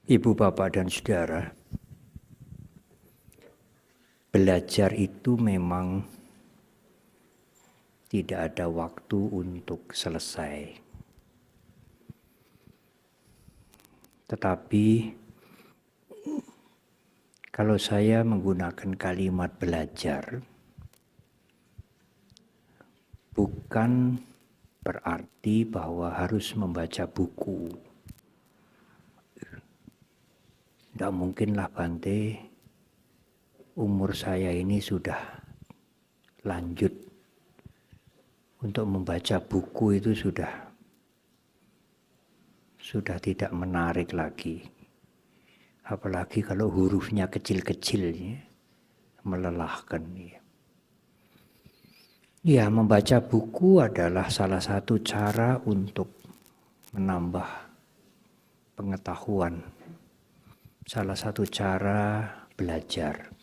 Ibu, bapak, dan saudara, belajar itu memang tidak ada waktu untuk selesai. Tetapi kalau saya menggunakan kalimat belajar, bukan berarti bahwa harus membaca buku. Tidak mungkinlah Bante, umur saya ini sudah lanjut. Untuk membaca buku itu sudah tidak menarik lagi. Apalagi kalau hurufnya kecil-kecil, melelahkan. Ya, membaca buku adalah salah satu cara untuk menambah pengetahuan. Salah satu cara belajar.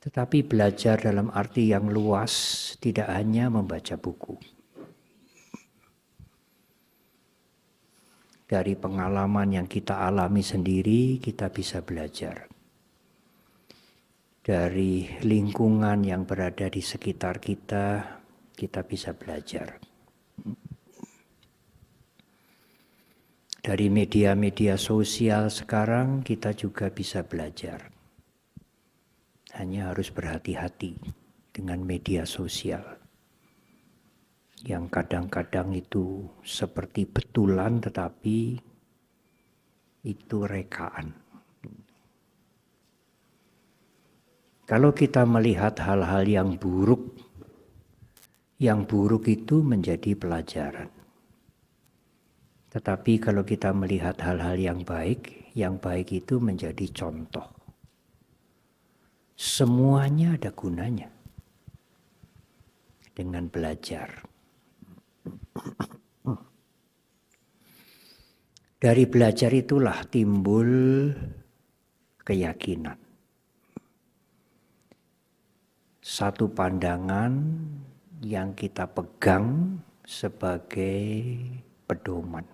Tetapi belajar dalam arti yang luas tidak hanya membaca buku. Dari pengalaman yang kita alami sendiri, kita bisa belajar. Dari lingkungan yang berada di sekitar kita, kita bisa belajar. Dari media-media sosial sekarang, kita juga bisa belajar. Hanya harus berhati-hati dengan media sosial. Yang kadang-kadang itu seperti betulan, tetapi itu rekaan. Kalau kita melihat hal-hal yang buruk itu menjadi pelajaran. Tetapi kalau kita melihat hal-hal yang baik itu menjadi contoh. Semuanya ada gunanya dengan belajar. Dari belajar itulah timbul keyakinan. Satu pandangan yang kita pegang sebagai pedoman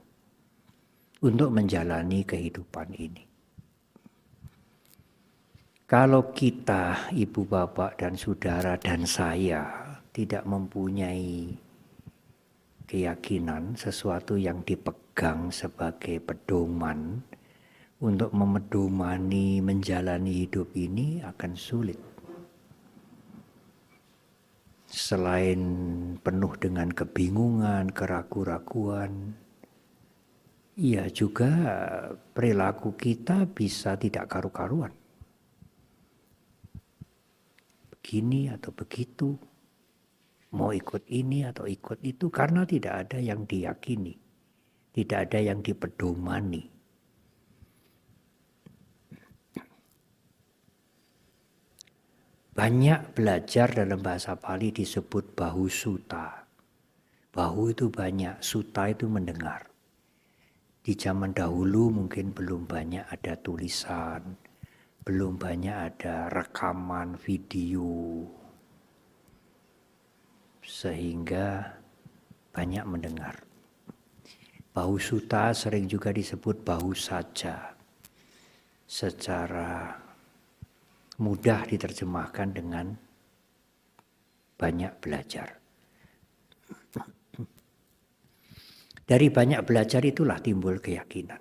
untuk menjalani kehidupan ini. Kalau kita, ibu, bapak, dan saudara, dan saya tidak mempunyai keyakinan, sesuatu yang dipegang sebagai pedoman untuk memedomani menjalani hidup ini akan sulit. Selain penuh dengan kebingungan, keraguan-raguan, ya juga perilaku kita bisa tidak karu-karuan. Begini atau begitu, mau ikut ini atau ikut itu, karena tidak ada yang diyakini, tidak ada yang dipedomani. Banyak belajar dalam bahasa Pali disebut bahu sutta. Bahu itu banyak, sutta itu mendengar. Di zaman dahulu mungkin belum banyak ada tulisan, belum banyak ada rekaman video, sehingga banyak mendengar. Bahu sutta sering juga disebut bahu saja. Secara mudah diterjemahkan dengan banyak belajar. Dari banyak belajar itulah timbul keyakinan.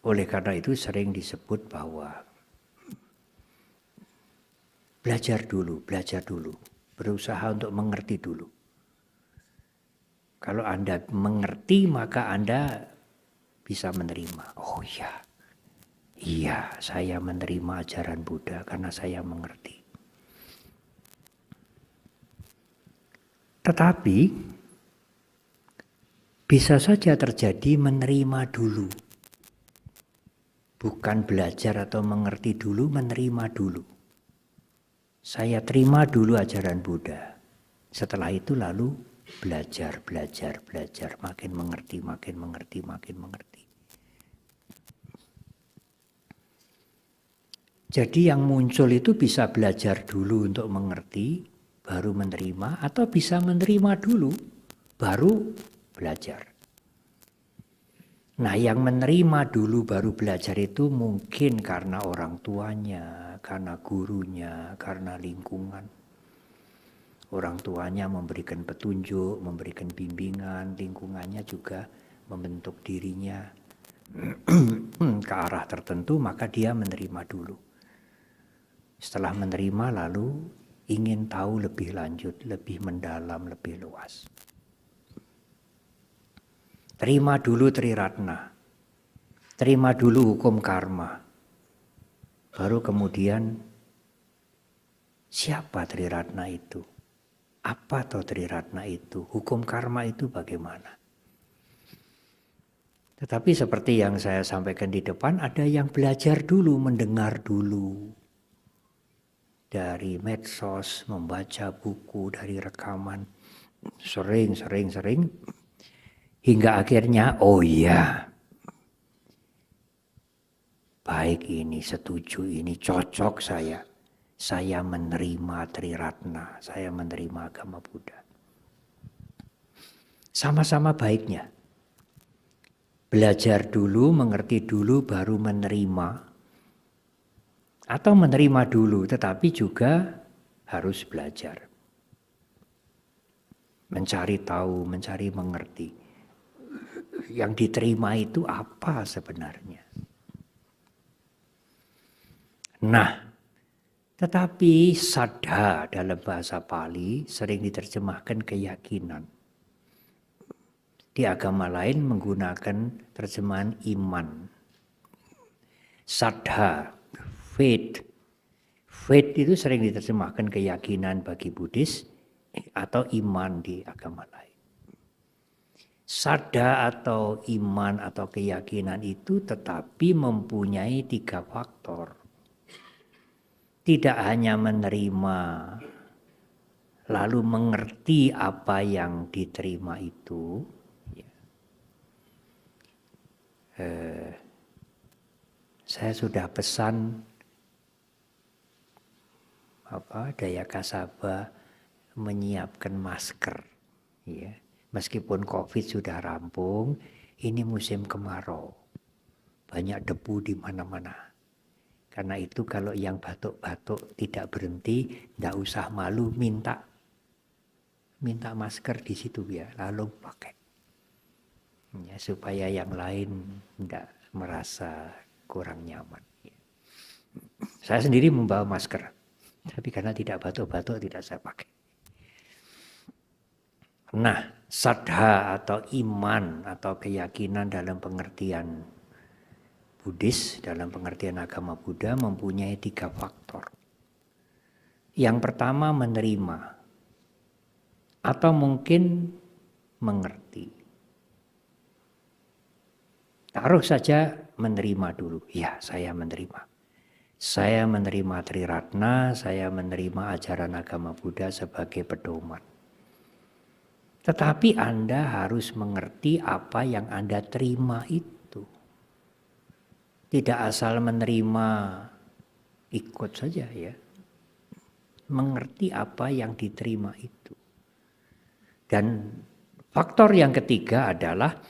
Oleh karena itu sering disebut bahwa belajar dulu, berusaha untuk mengerti dulu. Kalau Anda mengerti, maka Anda bisa menerima. Oh iya, saya menerima ajaran Buddha karena saya mengerti. Tetapi bisa saja terjadi menerima dulu. Bukan belajar atau mengerti dulu, menerima dulu. Saya terima dulu ajaran Buddha. Setelah itu lalu belajar, makin mengerti. Jadi yang muncul itu bisa belajar dulu untuk mengerti, baru menerima, atau bisa menerima dulu baru belajar. Nah, yang menerima dulu baru belajar itu mungkin karena orang tuanya, karena gurunya, karena lingkungan. Orang tuanya memberikan petunjuk, memberikan bimbingan, lingkungannya juga membentuk dirinya ke arah tertentu, maka dia menerima dulu. Setelah menerima lalu ingin tahu lebih lanjut, lebih mendalam, lebih luas. Terima dulu Triratna, terima dulu hukum karma. Baru kemudian siapa Triratna itu? Apa toh Triratna itu? Hukum karma itu bagaimana? Tetapi seperti yang saya sampaikan di depan, ada yang belajar dulu, mendengar dulu. Dari medsos, membaca buku, dari rekaman. Sering. Hingga akhirnya, oh iya, baik ini, setuju ini, cocok saya. Saya menerima Triratna, saya menerima agama Buddha. Sama-sama baiknya. Belajar dulu, mengerti dulu, baru menerima. Atau menerima dulu, tetapi juga harus belajar. Mencari tahu, mencari mengerti. Yang diterima itu apa sebenarnya? Nah, tetapi saddha dalam bahasa Pali sering diterjemahkan keyakinan. Di agama lain menggunakan terjemahan iman. Saddha, faith. Faith itu sering diterjemahkan keyakinan bagi Buddhis atau iman di agama lain. Saddha atau iman atau keyakinan itu tetapi mempunyai 3 faktor. Tidak hanya menerima lalu mengerti apa yang diterima itu. Saya sudah pesan Daya Kasaba menyiapkan masker. Ya. Meskipun COVID sudah rampung, ini musim kemarau. Banyak debu di mana-mana. Karena itu kalau yang batuk-batuk tidak berhenti, tidak usah malu, minta masker di situ ya, lalu pakai. Ya, supaya yang lain tidak merasa kurang nyaman. Ya. Saya sendiri membawa masker, tapi karena tidak batuk-batuk tidak saya pakai. Nah, saddha atau iman atau keyakinan dalam pengertian Buddhis, dalam pengertian agama Buddha mempunyai 3 faktor. Yang pertama menerima atau mungkin mengerti. Taruh saja menerima dulu. Ya, saya menerima. Saya menerima Triratna, saya menerima ajaran agama Buddha sebagai pedoman. Tetapi Anda harus mengerti apa yang Anda terima itu. Tidak asal menerima, ikut saja ya. Mengerti apa yang diterima itu. Dan faktor yang ketiga adalah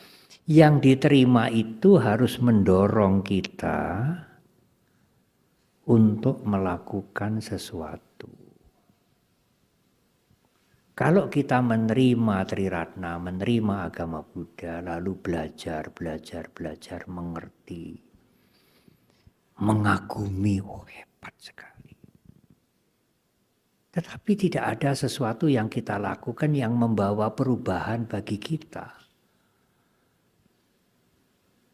yang diterima itu harus mendorong kita untuk melakukan sesuatu. Kalau kita menerima Triratna, menerima agama Buddha, lalu belajar, mengerti, mengagumi, oh hebat sekali. Tetapi tidak ada sesuatu yang kita lakukan yang membawa perubahan bagi kita.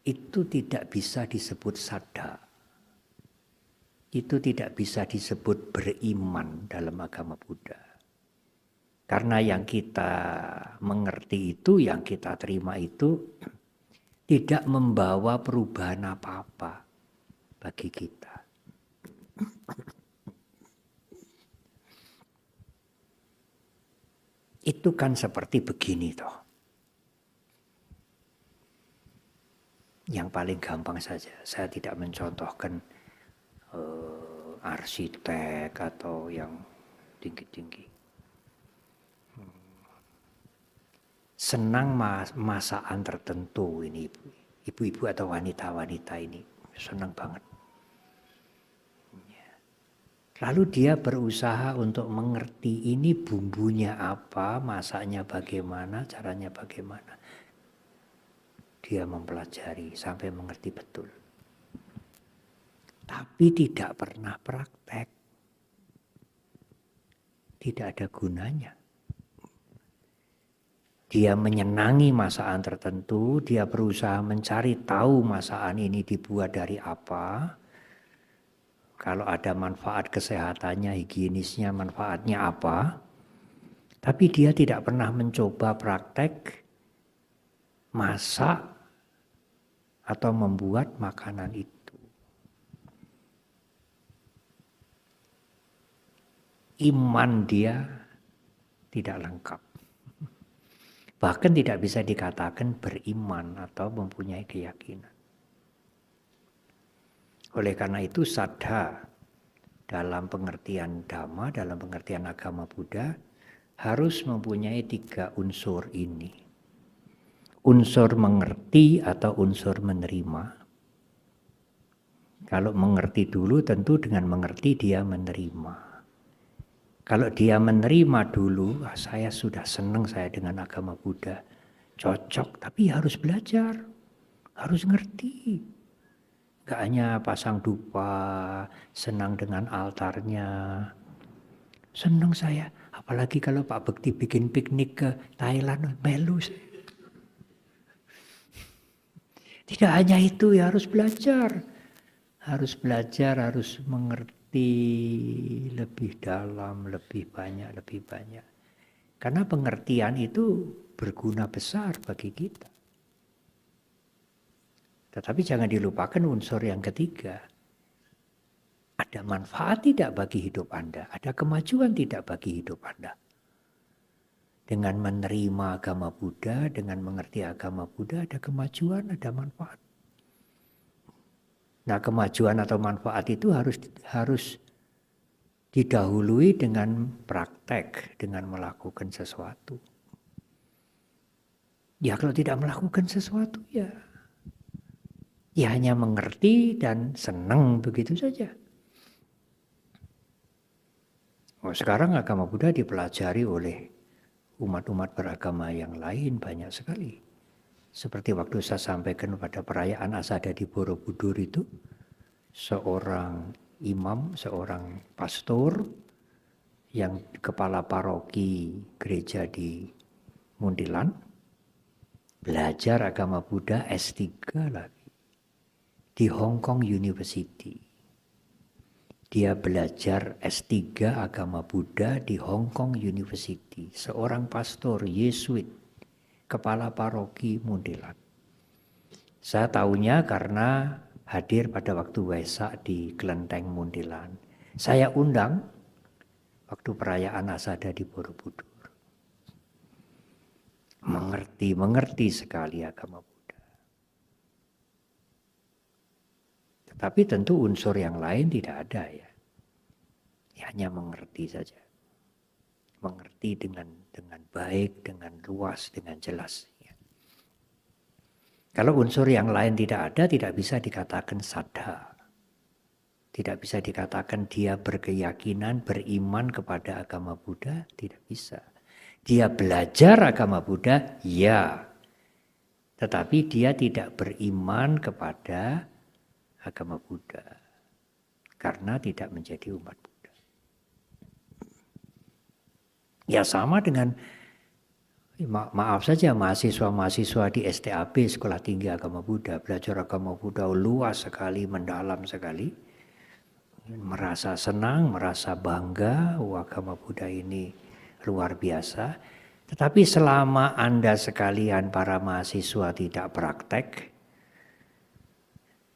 Itu tidak bisa disebut saddha. Itu tidak bisa disebut beriman dalam agama Buddha. Karena yang kita mengerti itu, yang kita terima itu tidak membawa perubahan apa-apa bagi kita. Itu kan seperti begini toh. Yang paling gampang saja, saya tidak mencontohkan arsitek atau yang tinggi-tinggi. senang masakan tertentu ini ibu-ibu atau wanita-wanita ini senang banget. Lalu dia berusaha untuk mengerti ini bumbunya apa, masaknya bagaimana, caranya bagaimana. Dia mempelajari sampai mengerti betul. Tapi tidak pernah praktek. Tidak ada gunanya. Dia menyenangi masakan tertentu, dia berusaha mencari tahu masakan ini dibuat dari apa. Kalau ada manfaat kesehatannya, higienisnya, manfaatnya apa. Tapi dia tidak pernah mencoba praktek masak atau membuat makanan itu. Iman dia tidak lengkap. Bahkan tidak bisa dikatakan beriman atau mempunyai keyakinan. Oleh karena itu saddha dalam pengertian Dhamma, dalam pengertian agama Buddha harus mempunyai 3 unsur ini. Unsur mengerti atau unsur menerima. Kalau mengerti dulu tentu dengan mengerti dia menerima. Kalau dia menerima dulu, saya sudah senang saya dengan agama Buddha. Cocok, tapi harus belajar, harus ngerti. Gak hanya pasang dupa, senang dengan altarnya. Senang saya, apalagi kalau Pak Bekti bikin piknik ke Thailand, melu. Tidak hanya itu, ya harus belajar. Harus belajar, harus mengerti lebih dalam, lebih banyak. Karena pengertian itu berguna besar bagi kita. Tetapi jangan dilupakan unsur yang ketiga. Ada manfaat tidak bagi hidup Anda? Ada kemajuan tidak bagi hidup Anda? Dengan menerima agama Buddha, dengan mengerti agama Buddha, ada kemajuan, ada manfaat. Nah, kemajuan atau manfaat itu harus didahului dengan praktek, dengan melakukan sesuatu. Ya kalau tidak melakukan sesuatu ya hanya mengerti dan senang begitu saja. Sekarang agama Buddha dipelajari oleh umat-umat beragama yang lain banyak sekali. Seperti waktu saya sampaikan pada perayaan Asada di Borobudur itu, seorang imam, seorang pastor yang kepala paroki gereja di Muntilan, belajar agama Buddha S3 lagi. Di Hong Kong University. Dia belajar S3 agama Buddha di Hong Kong University. Seorang pastor Yesuit, kepala paroki Muntilan. Saya tahunya karena hadir pada waktu Waisak di Kelenteng Muntilan. Saya undang waktu perayaan Asada di Borobudur. Mengerti sekali agama Buddha. Tapi tentu unsur yang lain tidak ada ya. Hanya mengerti saja. Mengerti dengan baik, dengan luas, dengan jelas. Ya. Kalau unsur yang lain tidak ada, tidak bisa dikatakan saddha. Tidak bisa dikatakan dia berkeyakinan, beriman kepada agama Buddha, tidak bisa. Dia belajar agama Buddha, ya. Tetapi dia tidak beriman kepada agama Buddha karena tidak menjadi umat Buddha. Ya sama dengan maaf saja mahasiswa-mahasiswa di STAB Sekolah Tinggi Agama Buddha belajar agama Buddha luas sekali, mendalam sekali, merasa senang, merasa bangga, agama Buddha ini luar biasa. Tetapi selama Anda sekalian para mahasiswa tidak praktek,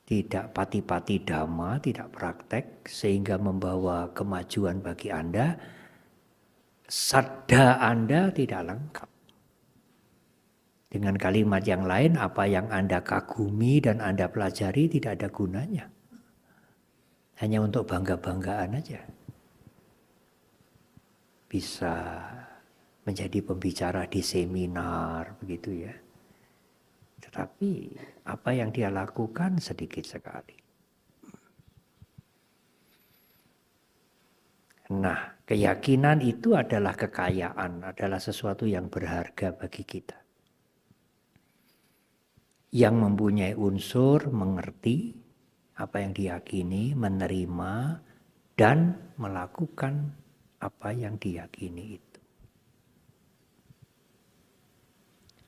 tidak pati-pati dhamma, tidak praktek, sehingga membawa kemajuan bagi Anda, saddha Anda tidak lengkap. Dengan kalimat yang lain, apa yang Anda kagumi dan Anda pelajari tidak ada gunanya. Hanya untuk bangga-banggaan aja. Bisa menjadi pembicara di seminar, begitu ya. Tetapi apa yang dia lakukan sedikit sekali. Nah, keyakinan itu adalah kekayaan, adalah sesuatu yang berharga bagi kita. Yang mempunyai unsur mengerti apa yang diyakini, menerima, dan melakukan apa yang diyakini itu.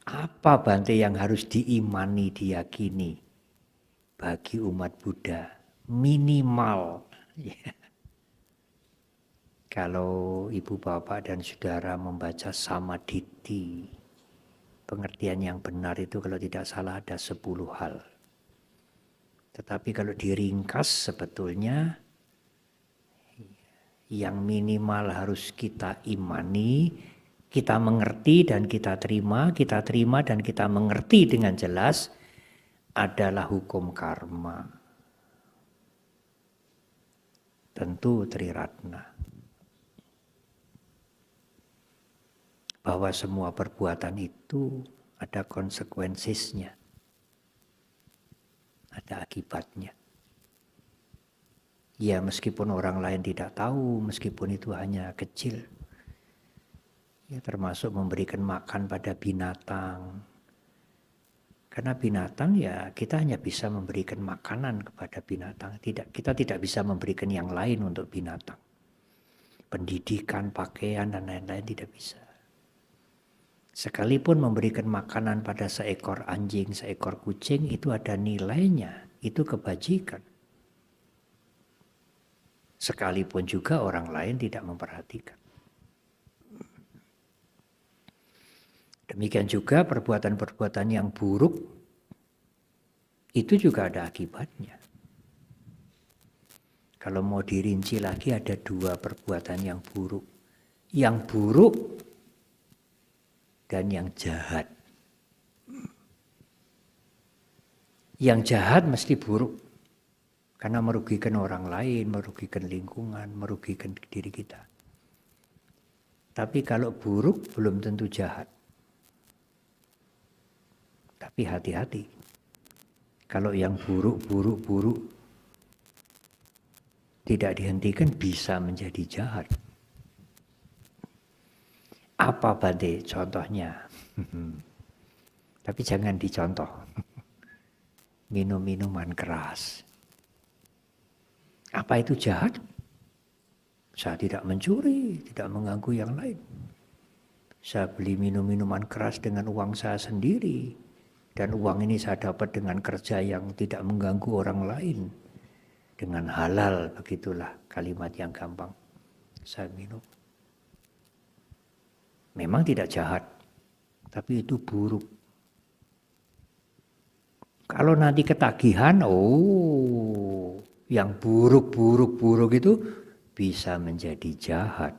Apa Bante yang harus diimani, diyakini bagi umat Buddha? Minimal. Kalau ibu bapak dan saudara membaca Samaditthi, pengertian yang benar itu kalau tidak salah ada 10 hal. Tetapi kalau diringkas sebetulnya yang minimal harus kita imani, kita mengerti dan kita terima dan kita mengerti dengan jelas adalah hukum karma. Tentu Triratna. Bahwa semua perbuatan itu ada konsekuensinya, ada akibatnya. Ya meskipun orang lain tidak tahu, meskipun itu hanya kecil. Ya termasuk memberikan makan pada binatang. Karena binatang ya kita hanya bisa memberikan makanan kepada binatang. Kita tidak bisa memberikan yang lain untuk binatang. Pendidikan, pakaian dan lain-lain tidak bisa. Sekalipun memberikan makanan pada seekor anjing, seekor kucing itu ada nilainya, itu kebajikan. Sekalipun juga orang lain tidak memperhatikan. Demikian juga perbuatan-perbuatan yang buruk itu juga ada akibatnya. Kalau mau dirinci lagi ada 2 perbuatan yang buruk. Yang buruk dan yang jahat. Yang jahat mesti buruk. Karena merugikan orang lain, merugikan lingkungan, merugikan diri kita. Tapi kalau buruk belum tentu jahat. Tapi hati-hati. Kalau yang buruk tidak dihentikan bisa menjadi jahat. Apa Bante contohnya? Tapi jangan dicontoh. Minum minuman keras. Apa itu jahat? Saya tidak mencuri, tidak mengganggu yang lain. Saya beli minuman keras dengan uang saya sendiri. Dan uang ini saya dapat dengan kerja yang tidak mengganggu orang lain. Dengan halal, begitulah kalimat yang gampang. Saya minum. Memang tidak jahat, tapi itu buruk. Kalau nanti ketagihan, yang buruk itu bisa menjadi jahat.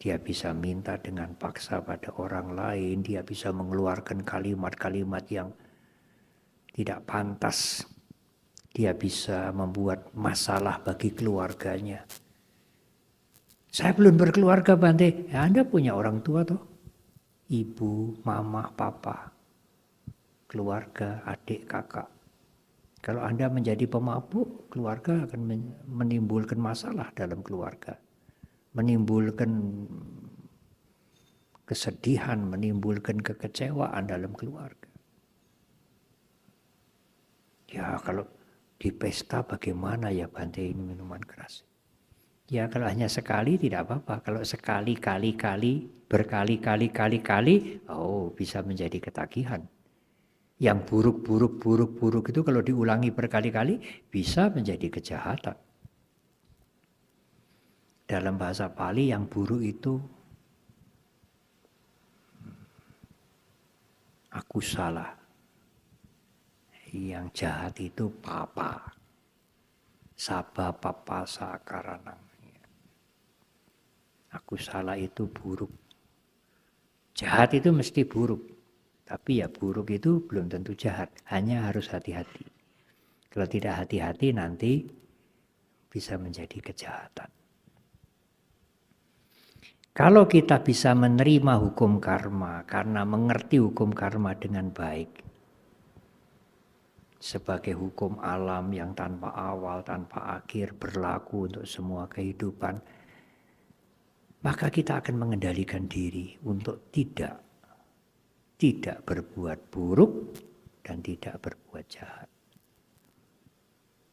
Dia bisa minta dengan paksa pada orang lain, dia bisa mengeluarkan kalimat-kalimat yang tidak pantas. Dia bisa membuat masalah bagi keluarganya. Saya belum berkeluarga Bante. Ya, Anda punya orang tua toh? Ibu, mama, papa, keluarga, adik, kakak. Kalau Anda menjadi pemabuk, keluarga akan menimbulkan masalah dalam keluarga. Menimbulkan kesedihan, menimbulkan kekecewaan dalam keluarga. Ya kalau di pesta bagaimana ya Bante ini minuman keras? Ya kalau hanya sekali tidak apa-apa. Kalau sekali-kali-kali, berkali-kali-kali, bisa menjadi ketagihan. Yang buruk itu kalau diulangi berkali-kali bisa menjadi kejahatan. Dalam bahasa Pali yang buruk itu aku salah. Yang jahat itu papa. Saba papa sakaranang. Aku salah itu buruk. Jahat itu mesti buruk. Tapi ya buruk itu belum tentu jahat. Hanya harus hati-hati. Kalau tidak hati-hati nanti bisa menjadi kejahatan. Kalau kita bisa menerima hukum karma karena mengerti hukum karma dengan baik, sebagai hukum alam yang tanpa awal, tanpa akhir, berlaku untuk semua kehidupan, maka kita akan mengendalikan diri untuk tidak berbuat buruk dan tidak berbuat jahat.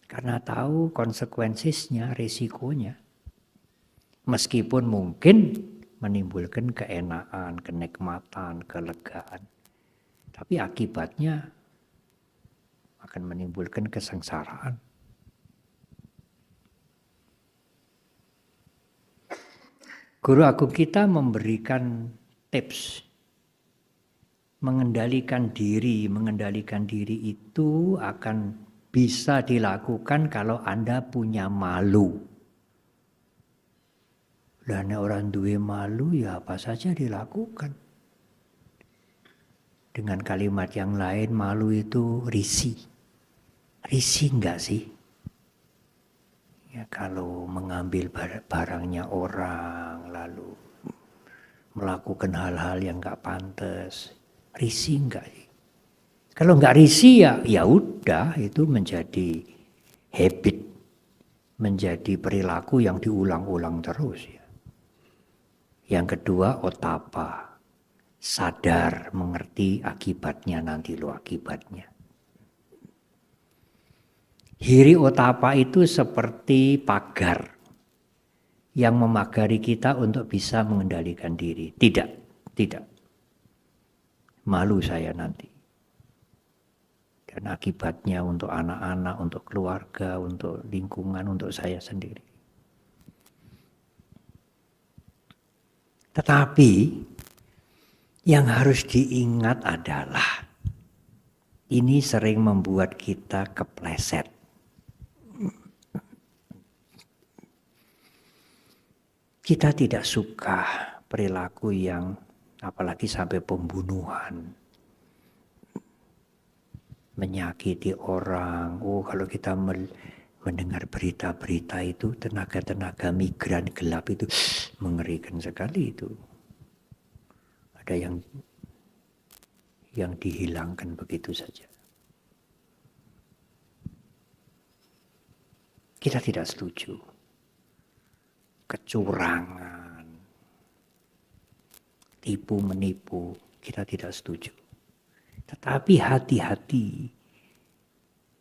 Karena tahu konsekuensinya, risikonya. Meskipun mungkin menimbulkan keenaan, kenikmatan, kelegaan. Tapi akibatnya akan menimbulkan kesengsaraan. Guru agung kita memberikan tips. Mengendalikan diri itu akan bisa dilakukan kalau Anda punya malu. Dan orang duwe malu ya apa saja dilakukan. Dengan kalimat yang lain, malu itu risih. Risih enggak sih? Ya kalau mengambil barangnya orang, lalu melakukan hal-hal yang enggak pantas, risih enggak sih? Kalau enggak risih ya udah, itu menjadi habit, menjadi perilaku yang diulang-ulang terus ya. Yang kedua, otapa. Sadar, mengerti akibatnya nanti lo akibatnya. Hiri otapa itu seperti pagar yang memagari kita untuk bisa mengendalikan diri. Tidak. Malu saya nanti. Dan akibatnya untuk anak-anak, untuk keluarga, untuk lingkungan, untuk saya sendiri. Tetapi yang harus diingat adalah ini sering membuat kita kepleset. Kita tidak suka perilaku yang apalagi sampai pembunuhan, menyakiti orang. Oh, kalau kita mendengar berita-berita itu, tenaga-tenaga migran gelap itu mengerikan sekali itu. Ada yang dihilangkan begitu saja. Kita tidak setuju. Kecurangan, tipu menipu, kita tidak setuju. Tetapi hati-hati.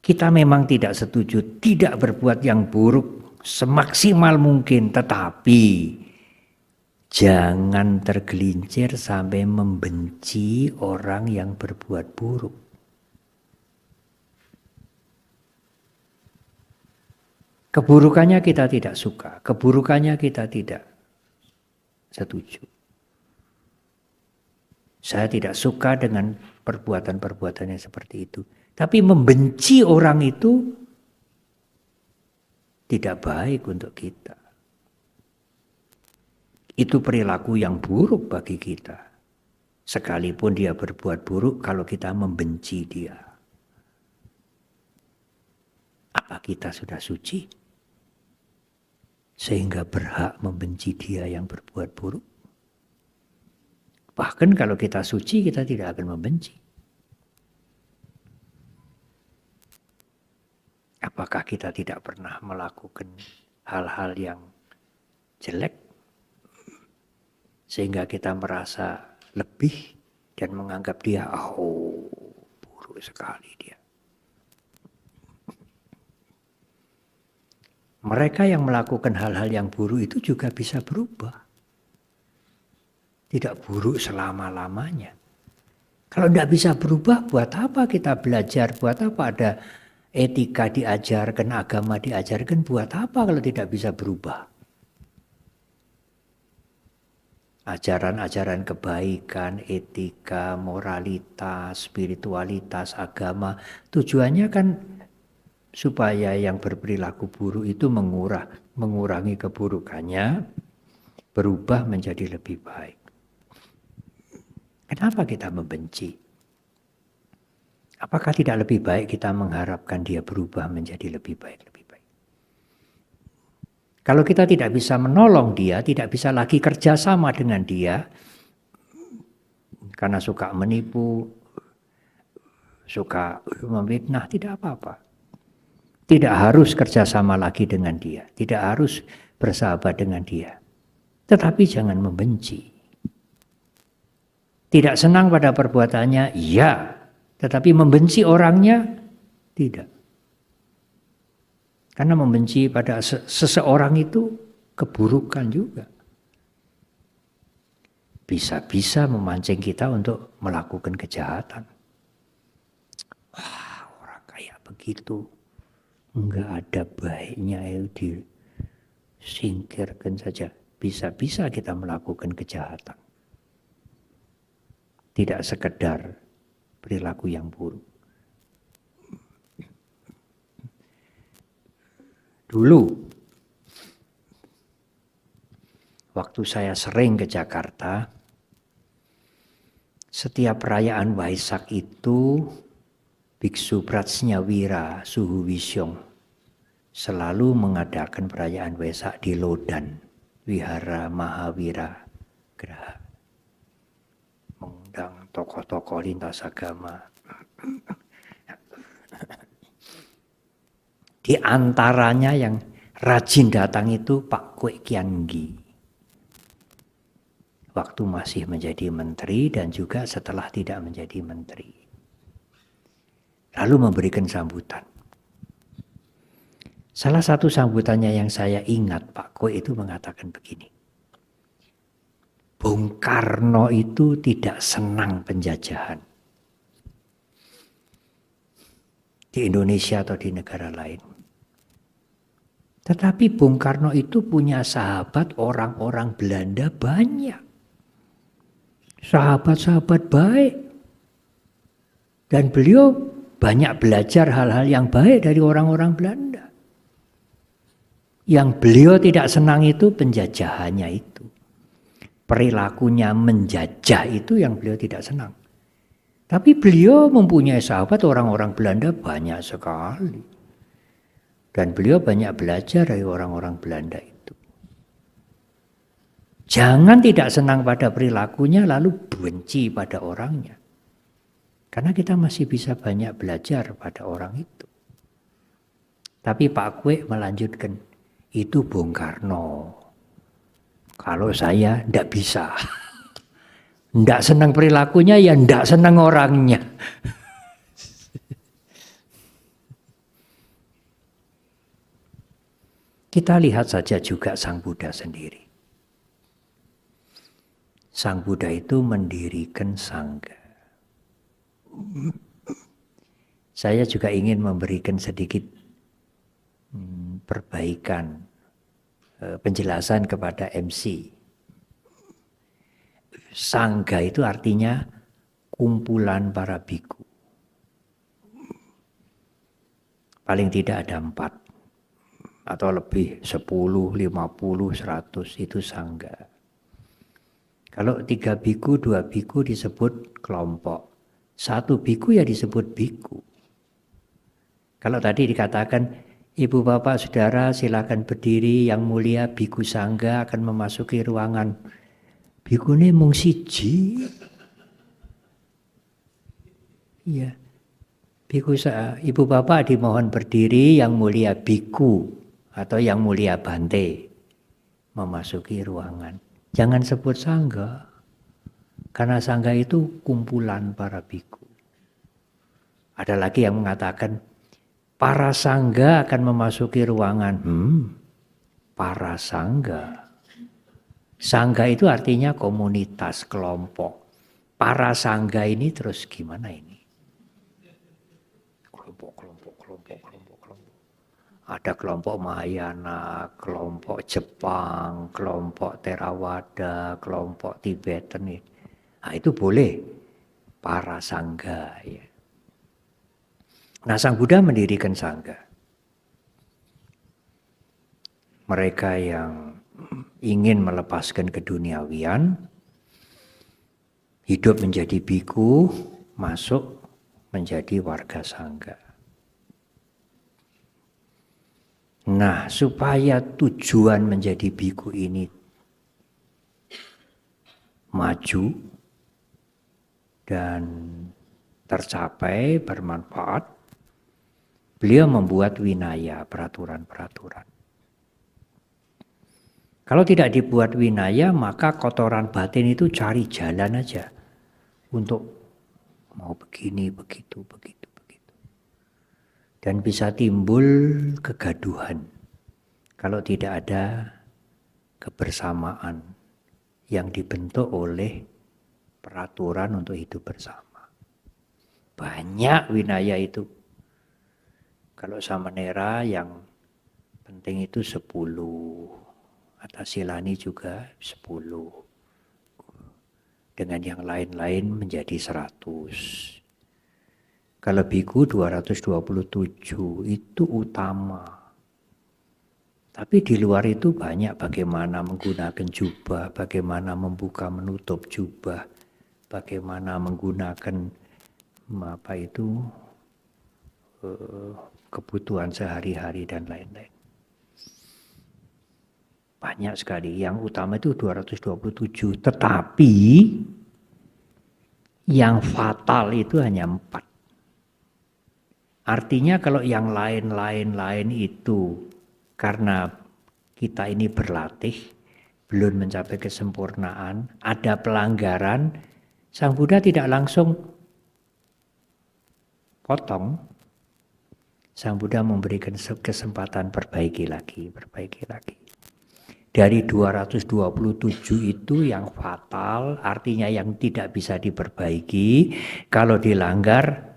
Kita memang tidak setuju, tidak berbuat yang buruk semaksimal mungkin, tetapi jangan tergelincir sampai membenci orang yang berbuat buruk. Keburukannya kita tidak suka, keburukannya kita tidak setuju. Saya tidak suka dengan perbuatan-perbuatan yang seperti itu. Tapi membenci orang itu tidak baik untuk kita. Itu perilaku yang buruk bagi kita. Sekalipun dia berbuat buruk, kalau kita membenci dia. Apa kita sudah suci? Sehingga berhak membenci dia yang berbuat buruk. Bahkan kalau kita suci, kita tidak akan membenci. Apakah kita tidak pernah melakukan hal-hal yang jelek? Sehingga kita merasa lebih dan menganggap dia, oh buruk sekali dia. Mereka yang melakukan hal-hal yang buruk itu juga bisa berubah. Tidak buruk selama-lamanya. Kalau tidak bisa berubah, buat apa kita belajar? Buat apa ada etika diajarkan, agama diajarkan? Buat apa kalau tidak bisa berubah? Ajaran-ajaran kebaikan, etika, moralitas, spiritualitas, agama, tujuannya kan supaya yang berperilaku buruk itu mengurangi keburukannya, berubah menjadi lebih baik. Kenapa kita membenci? Apakah tidak lebih baik kita mengharapkan dia berubah menjadi lebih baik, lebih baik? Kalau kita tidak bisa menolong dia, tidak bisa lagi kerjasama dengan dia, karena suka menipu, suka memfitnah, tidak apa-apa. Tidak harus kerjasama lagi dengan dia, tidak harus bersahabat dengan dia. Tetapi jangan membenci. Tidak senang pada perbuatannya, iya. Tetapi membenci orangnya, tidak. Karena membenci pada seseorang itu keburukan juga. Bisa-bisa memancing kita untuk melakukan kejahatan. Wah, orang kayak begitu. Enggak ada baiknya, itu disingkirkan saja. Bisa-bisa kita melakukan kejahatan. Tidak sekedar perilaku yang buruk. Dulu, waktu saya sering ke Jakarta, setiap perayaan Waisak itu, Biksu Prajnawira Suhu Wisyong selalu mengadakan perayaan Waisak di Lodan, Wihara Mahawira Graha. Mengundang tokoh-tokoh lintas agama. Di antaranya yang rajin datang itu Pak Kwek Kian Gi. Waktu masih menjadi menteri dan juga setelah tidak menjadi menteri. Lalu memberikan sambutan. Salah satu sambutannya yang saya ingat, Pak Kwek itu mengatakan begini. Bung Karno itu tidak senang penjajahan. Di Indonesia atau di negara lain. Tetapi Bung Karno itu punya sahabat orang-orang Belanda banyak. Sahabat-sahabat baik. Dan beliau banyak belajar hal-hal yang baik dari orang-orang Belanda. Yang beliau tidak senang itu penjajahannya itu. Perilakunya menjajah itu yang beliau tidak senang. Tapi beliau mempunyai sahabat orang-orang Belanda banyak sekali. Dan beliau banyak belajar dari orang-orang Belanda itu. Jangan tidak senang pada perilakunya lalu benci pada orangnya. Karena kita masih bisa banyak belajar pada orang itu. Tapi Pak Kwek melanjutkan, itu Bung Karno. Kalau saya tidak bisa. Tidak senang perilakunya, ya tidak senang orangnya. Kita lihat saja juga Sang Buddha sendiri. Sang Buddha itu mendirikan sangga. Saya juga ingin memberikan sedikit perbaikan, penjelasan kepada MC. Sangga itu artinya kumpulan para biku. Paling tidak ada 4. Atau lebih 10, 50, 100 itu sangga. Kalau 3 biku, 2 biku disebut kelompok. 1 biku ya disebut biku. Kalau tadi dikatakan, Ibu Bapak Saudara silakan berdiri, yang mulia biku sangga akan memasuki ruangan. Bikune mung siji. Iya. Ibu Bapak dimohon berdiri, yang mulia biku. Atau yang mulia Bante memasuki ruangan. Jangan sebut sangga. Karena sangga itu kumpulan para biku. Ada lagi yang mengatakan para sangga akan memasuki ruangan. Para sangga. Sangga itu artinya komunitas, kelompok. Para sangga ini terus gimana ini? Kelompok. Ada kelompok Mahayana, kelompok Jepang, kelompok Theravada, kelompok Tibetan. Nah, itu boleh para sangga. Ya. Nah, Sang Buddha mendirikan sangga. Mereka yang ingin melepaskan keduniawian, hidup menjadi biku, masuk menjadi warga sangga. Nah, supaya tujuan menjadi biku ini maju dan tercapai, bermanfaat, beliau membuat winaya, peraturan-peraturan. Kalau tidak dibuat winaya, maka kotoran batin itu cari jalan aja untuk mau begini, begitu, begitu, begitu. Dan bisa timbul kegaduhan kalau tidak ada kebersamaan yang dibentuk oleh peraturan untuk hidup bersama. Banyak winaya itu. Kalau samanera yang penting itu 10. Atasilani juga 10. Dengan yang lain-lain menjadi 100. Kalau biku 227 itu utama. Tapi di luar itu banyak bagaimana menggunakan jubah, bagaimana membuka menutup jubah, bagaimana menggunakan kebutuhan sehari-hari dan lain-lain. Banyak sekali. Yang utama itu 227. Tetapi yang fatal itu hanya 4. Artinya kalau yang lain-lain itu karena kita ini berlatih, belum mencapai kesempurnaan, ada pelanggaran, Sang Buddha tidak langsung potong. Sang Buddha memberikan kesempatan perbaiki lagi. Dari 227 itu yang fatal, artinya yang tidak bisa diperbaiki. Kalau dilanggar,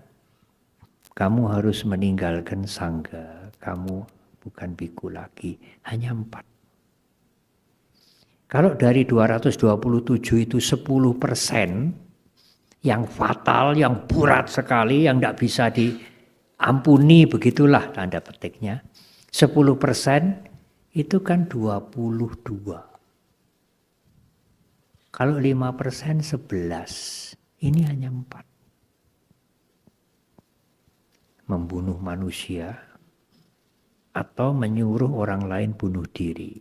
kamu harus meninggalkan sangga. Kamu bukan biku lagi. Hanya 4. Kalau dari 227 itu 10% yang fatal, yang berat sekali, yang tidak bisa diampuni, begitulah tanda petiknya. 10% itu kan 22. Kalau 5% 11. Ini hanya 4. Membunuh manusia atau menyuruh orang lain bunuh diri.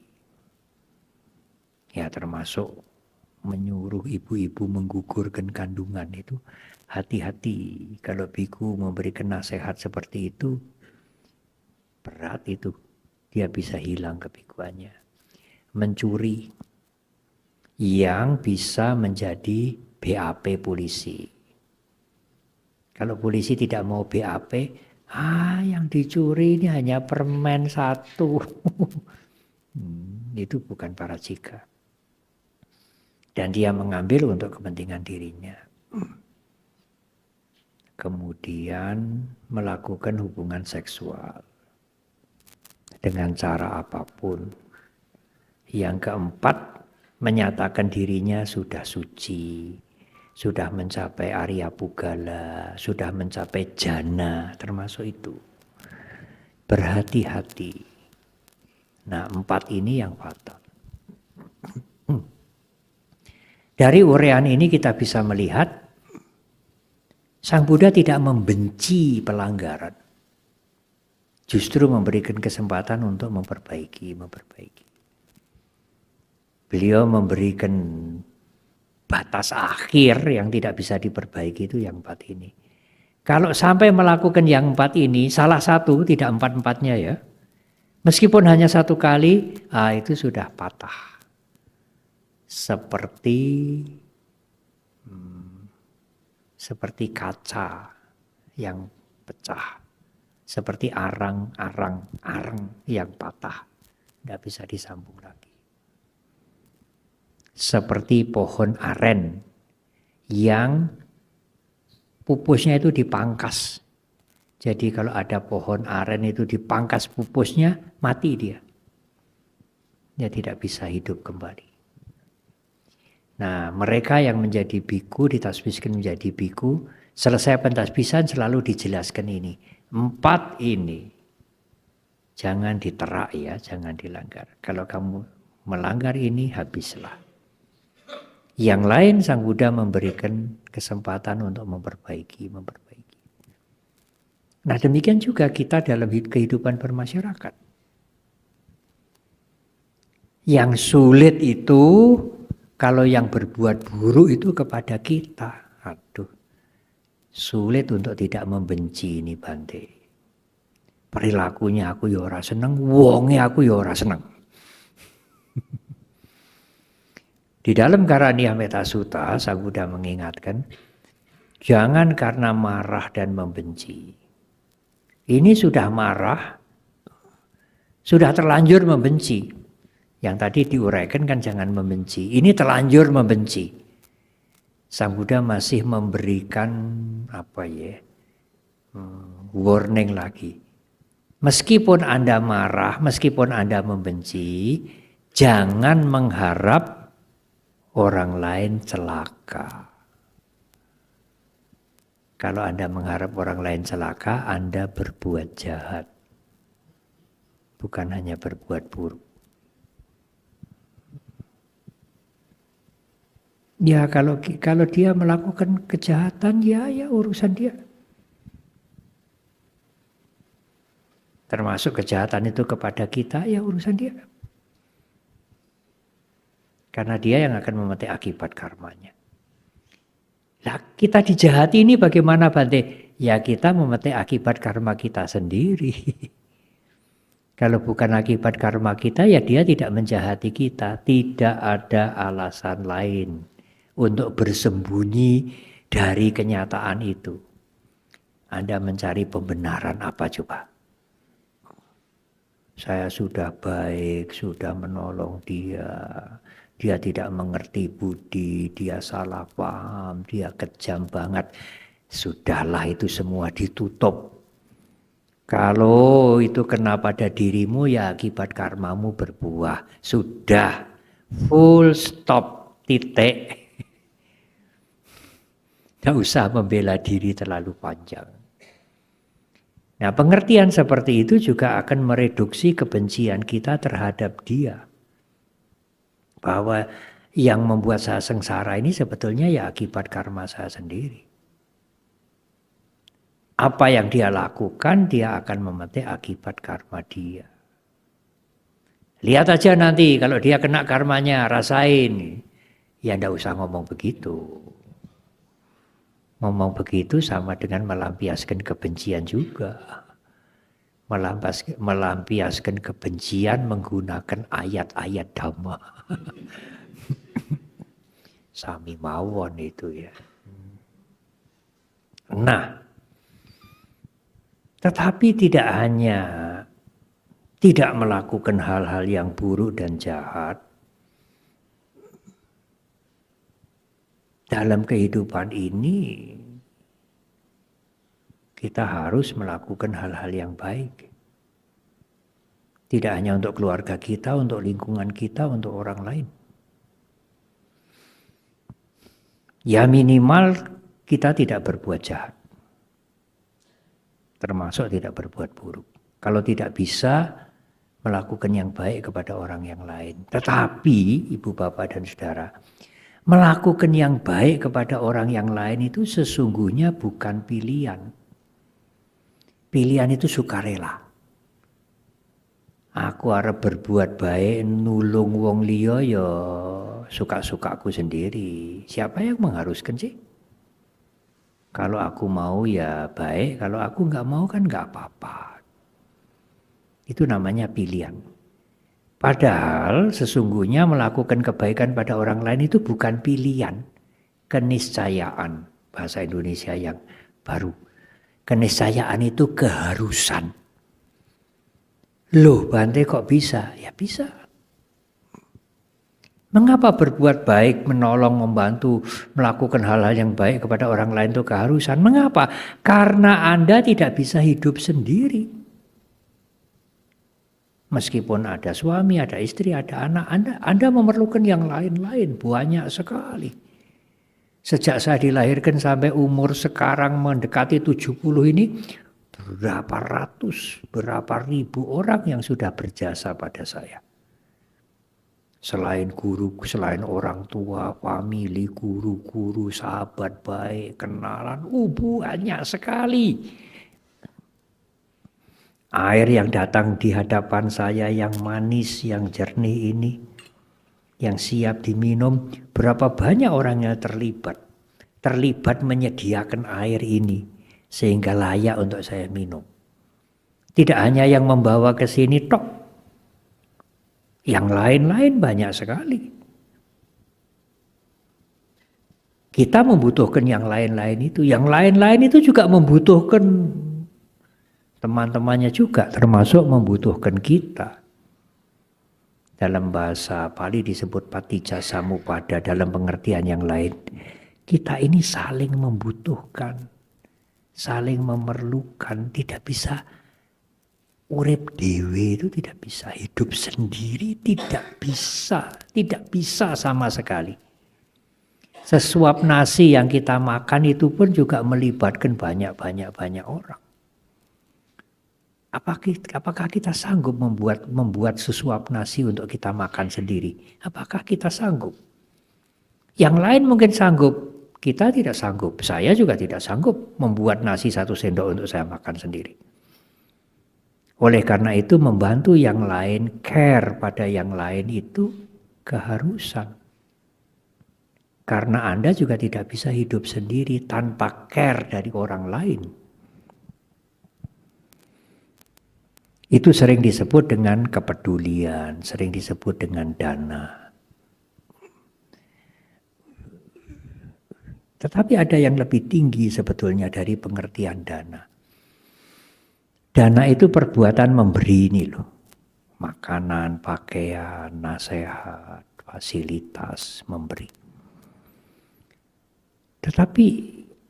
Ya termasuk menyuruh ibu-ibu menggugurkan kandungan itu. Hati-hati kalau biku memberikan nasihat seperti itu, berat itu. Dia bisa hilang kebikuannya. Mencuri yang bisa menjadi BAP polisi. Kalau polisi tidak mau BAP, yang dicuri ini hanya permen 1. Itu bukan parajika. Dan dia mengambil untuk kepentingan dirinya. Kemudian melakukan hubungan seksual. Dengan cara apapun. Yang keempat, menyatakan dirinya sudah suci, sudah mencapai Arya Pugala, sudah mencapai jana, termasuk itu. Berhati-hati. Nah, 4 ini yang fatal. Dari uraian ini kita bisa melihat Sang Buddha tidak membenci pelanggaran. Justru memberikan kesempatan untuk memperbaiki. Beliau memberikan batas akhir yang tidak bisa diperbaiki itu yang 4 ini. Kalau sampai melakukan yang 4 ini, salah satu, tidak 4-4-nya ya. Meskipun hanya 1 kali, itu sudah patah. Seperti kaca yang pecah. Seperti arang yang patah. Tidak bisa disambung lagi. Seperti pohon aren yang pupusnya itu dipangkas. Jadi kalau ada pohon aren itu dipangkas pupusnya, mati dia. Dia tidak bisa hidup kembali. Nah, mereka yang menjadi biku, ditasbiskan menjadi biku, selesai pentasbisan selalu dijelaskan ini. 4 ini, jangan diterak ya, jangan dilanggar. Kalau kamu melanggar ini, habislah. Yang lain Sang Buddha memberikan kesempatan untuk memperbaiki. Nah demikian juga kita dalam kehidupan bermasyarakat. Yang sulit itu kalau yang berbuat buruk itu kepada kita. Aduh, sulit untuk tidak membenci ini Bante. Perilakunya aku ya ora seneng, wonge aku ya ora seneng. Di dalam Karania Metta Sutta, Sang Buddha mengingatkan, jangan karena marah dan membenci. Ini sudah marah, sudah terlanjur membenci. Yang tadi diuraikan kan jangan membenci. Ini terlanjur membenci. Sang Buddha masih memberikan warning lagi. Meskipun Anda marah, meskipun Anda membenci, jangan mengharap orang lain celaka. Kalau Anda mengharap orang lain celaka, Anda berbuat jahat. Bukan hanya berbuat buruk. Ya kalau dia melakukan kejahatan, ya urusan dia. Termasuk kejahatan itu kepada kita, ya urusan dia. Karena dia yang akan memetik akibat karmanya. Nah, kita dijahati ini bagaimana Bante? Ya kita memetik akibat karma kita sendiri. Kalau bukan akibat karma kita, ya dia tidak menjahati kita. Tidak ada alasan lain untuk bersembunyi dari kenyataan itu. Anda mencari pembenaran apa coba? Saya sudah baik, sudah menolong dia. Dia tidak mengerti budi, dia salah paham, dia kejam banget. Sudahlah itu semua ditutup. Kalau itu kena pada dirimu, ya akibat karmamu berbuah. Sudah, full stop, titik. Tidak usah membela diri terlalu panjang. Nah, pengertian seperti itu juga akan mereduksi kebencian kita terhadap dia. Bahwa yang membuat saya sengsara ini sebetulnya ya akibat karma saya sendiri. Apa yang dia lakukan, dia akan memetik akibat karma dia. Lihat aja nanti kalau dia kena karmanya, rasain. Ya enggak usah ngomong begitu. Ngomong begitu sama dengan melampiaskan kebencian juga. Melampiaskan kebencian menggunakan ayat-ayat Dhamma. Sami mawon itu ya. Nah, tetapi tidak hanya tidak melakukan hal-hal yang buruk dan jahat. Dalam kehidupan ini, kita harus melakukan hal-hal yang baik. Tidak hanya untuk keluarga kita, untuk lingkungan kita, untuk orang lain. Ya minimal kita tidak berbuat jahat. Termasuk tidak berbuat buruk. Kalau tidak bisa melakukan yang baik kepada orang yang lain. Tetapi ibu bapak dan saudara, melakukan yang baik kepada orang yang lain itu sesungguhnya bukan pilihan. Pilihan itu sukarela. Aku harap berbuat baik, nulung wong liya ya suka-sukaku sendiri. Siapa yang mengharuskan sih? Kalau aku mau ya baik, kalau aku nggak mau kan nggak apa-apa. Itu namanya pilihan. Padahal sesungguhnya melakukan kebaikan pada orang lain itu bukan pilihan. Keniscayaan, bahasa Indonesia yang baru. Keniscayaan itu keharusan. Loh Bante kok bisa? Ya bisa. Mengapa berbuat baik, menolong, membantu, melakukan hal-hal yang baik kepada orang lain itu keharusan? Mengapa? Karena Anda tidak bisa hidup sendiri. Meskipun ada suami, ada istri, ada anak, Anda memerlukan yang lain-lain, banyak sekali. Sejak saya dilahirkan sampai umur sekarang mendekati 70 ini, berapa ratus, berapa ribu orang yang sudah berjasa pada saya. Selain guru, selain orang tua, famili, guru-guru, sahabat baik, kenalan, banyak sekali. Air yang datang di hadapan saya yang manis, yang jernih ini, yang siap diminum, berapa banyak orang yang terlibat menyediakan air ini sehingga layak untuk saya minum. Tidak hanya yang membawa ke sini tok, yang lain-lain banyak sekali. Kita membutuhkan yang lain-lain itu, yang lain-lain itu juga membutuhkan teman-temannya juga, termasuk membutuhkan kita. Dalam bahasa Pali disebut patija samupada, dalam pengertian yang lain. Kita ini saling membutuhkan, saling memerlukan, tidak bisa urip dewe itu tidak bisa, hidup sendiri tidak bisa sama sekali. Sesuap nasi yang kita makan itu pun juga melibatkan banyak orang. Apakah kita sanggup membuat sesuap nasi untuk kita makan sendiri? Apakah kita sanggup? Yang lain mungkin sanggup, kita tidak sanggup. Saya juga tidak sanggup membuat nasi 1 sendok untuk saya makan sendiri. Oleh karena itu membantu yang lain, care pada yang lain itu keharusan. Karena Anda juga tidak bisa hidup sendiri tanpa care dari orang lain. Itu sering disebut dengan kepedulian, sering disebut dengan dana. Tetapi ada yang lebih tinggi sebetulnya dari pengertian dana. Dana itu perbuatan memberi ini loh. Makanan, pakaian, nasihat, fasilitas, memberi. Tetapi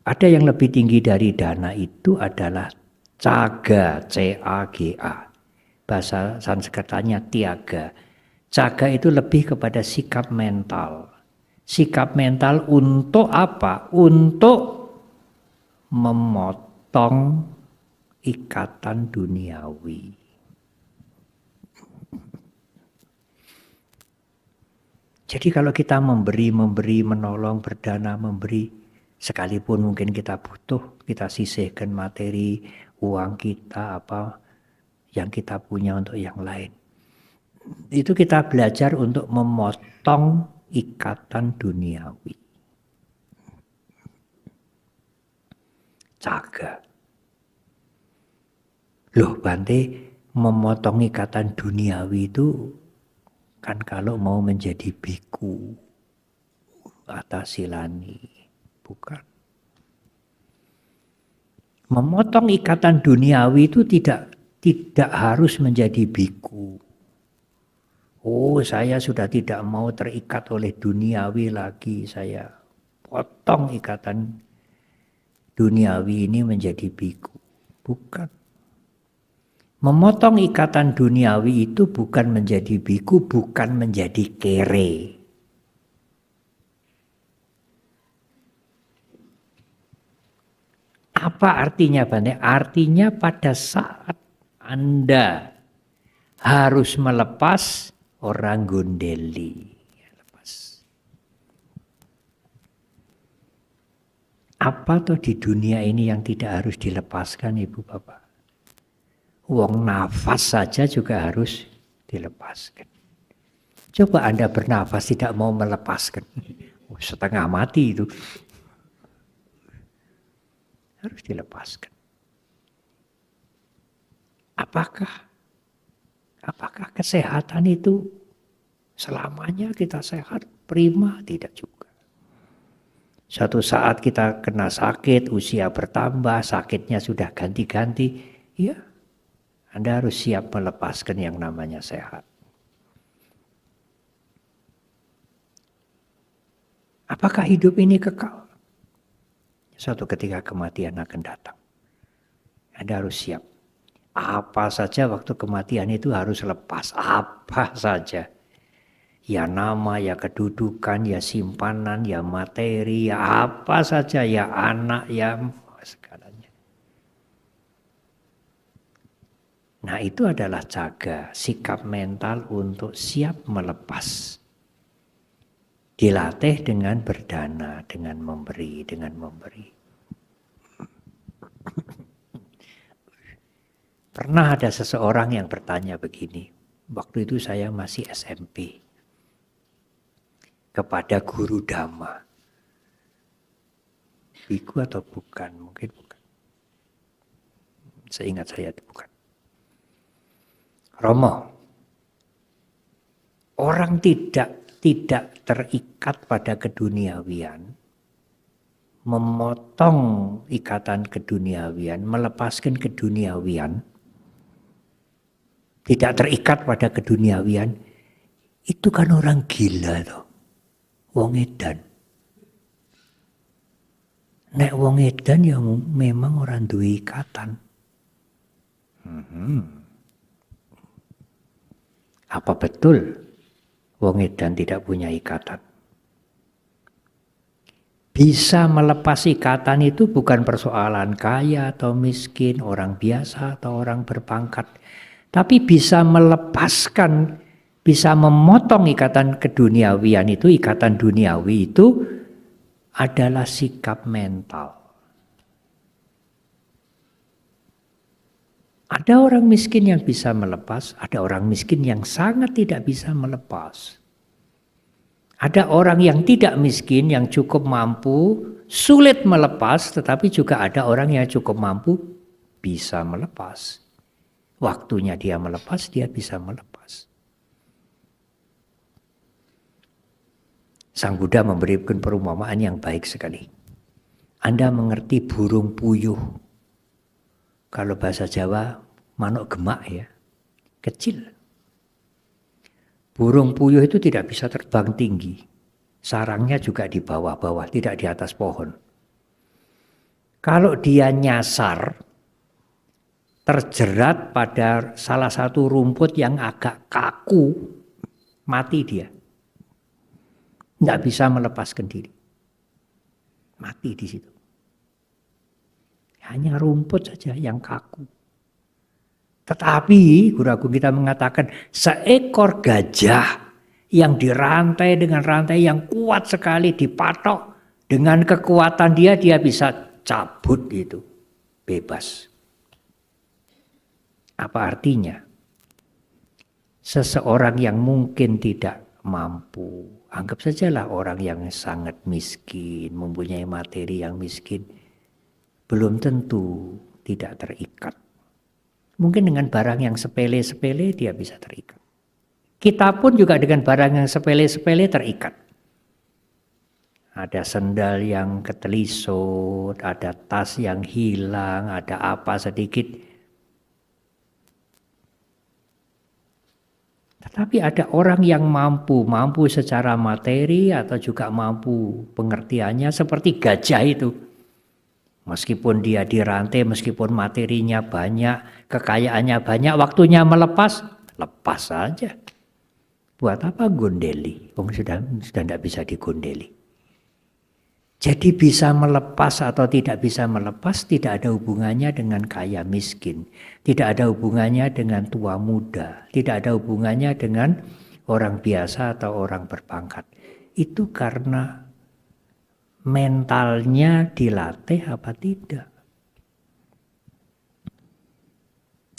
ada yang lebih tinggi dari dana itu adalah caga, C-A-G-A. Bahasa Sanskertanya tiaga. Caga itu lebih kepada sikap mental. Sikap mental untuk apa? Untuk memotong ikatan duniawi. Jadi kalau kita memberi, menolong, berdana, memberi, sekalipun mungkin kita butuh, kita sisihkan materi, uang kita, apa yang kita punya untuk yang lain. Itu kita belajar untuk memotong ikatan duniawi. Caga. Loh Bante, memotong ikatan duniawi itu kan kalau mau menjadi biku atau silani, bukan. Memotong ikatan duniawi itu tidak harus menjadi biku. Oh, saya sudah tidak mau terikat oleh duniawi lagi, saya potong ikatan duniawi ini menjadi biku. Bukan. Memotong ikatan duniawi itu bukan menjadi biku, bukan menjadi kere. Apa artinya Bante? Artinya pada saat Anda harus melepas, orang gondeli. Lepas. Apa toh di dunia ini yang tidak harus dilepaskan Ibu Bapak? Wong nafas saja juga harus dilepaskan. Coba Anda bernafas tidak mau melepaskan. Setengah mati itu. Harus dilepaskan. Apakah kesehatan itu selamanya kita sehat? Prima, tidak juga. Suatu saat kita kena sakit, usia bertambah, sakitnya sudah ganti-ganti, ya Anda harus siap melepaskan yang namanya sehat. Apakah hidup ini kekal? Suatu ketika kematian akan datang. Anda harus siap. Apa saja waktu kematian itu harus lepas. Apa saja. Ya nama, ya kedudukan, ya simpanan, ya materi, ya apa saja. Ya anak, ya segalanya. Nah itu adalah jaga sikap mental untuk siap melepas. Dilatih dengan berdana, dengan memberi. Pernah ada seseorang yang bertanya begini, waktu itu saya masih SMP. kepada guru Dhamma. Biku atau bukan? Mungkin bukan. Seingat saya itu bukan. Romo, orang tidak terikat pada keduniawian, memotong ikatan keduniawian, melepaskan keduniawian, tidak terikat pada keduniawian, itu kan orang gila toh. Wong edan. Nek wong edan ya memang orang duwe ikatan. Apa betul wong edan tidak punya ikatan? Bisa melepas ikatan itu bukan persoalan kaya atau miskin, orang biasa atau orang berpangkat. Tapi bisa melepaskan, bisa memotong ikatan keduniawian itu, ikatan duniawi itu adalah sikap mental. Ada orang miskin yang bisa melepas, ada orang miskin yang sangat tidak bisa melepas. Ada orang yang tidak miskin, yang cukup mampu, sulit melepas, tetapi juga ada orang yang cukup mampu, bisa melepas. Waktunya dia melepas, dia bisa melepas. Sang Buddha memberikan perumpamaan yang baik sekali. Anda mengerti burung puyuh. Kalau bahasa Jawa, manuk gemak ya, kecil. Burung puyuh itu tidak bisa terbang tinggi. Sarangnya juga di bawah-bawah, tidak di atas pohon. Kalau dia nyasar, terjerat pada salah satu rumput yang agak kaku, mati dia. Tidak bisa melepaskan diri. Mati di situ. Hanya rumput saja yang kaku. Tetapi Guru Agung kita mengatakan seekor gajah yang dirantai dengan rantai yang kuat sekali, dipatok. Dengan kekuatan dia bisa cabut itu. Bebas. Apa artinya? Seseorang yang mungkin tidak mampu, anggap sajalah orang yang sangat miskin, mempunyai materi yang miskin, belum tentu tidak terikat. Mungkin dengan barang yang sepele-sepele dia bisa terikat. Kita pun juga dengan barang yang sepele-sepele terikat. Ada sendal yang ketelisut, ada tas yang hilang, ada apa sedikit. Tetapi ada orang yang mampu secara materi atau juga mampu pengertiannya seperti gajah itu. Meskipun dia dirantai, meskipun materinya banyak, kekayaannya banyak, waktunya melepas, lepas saja. Buat apa gondeli? Sudah tidak bisa digondeli. Jadi bisa melepas atau tidak bisa melepas tidak ada hubungannya dengan kaya miskin. Tidak ada hubungannya dengan tua muda. Tidak ada hubungannya dengan orang biasa atau orang berpangkat. Itu karena mentalnya dilatih apa tidak.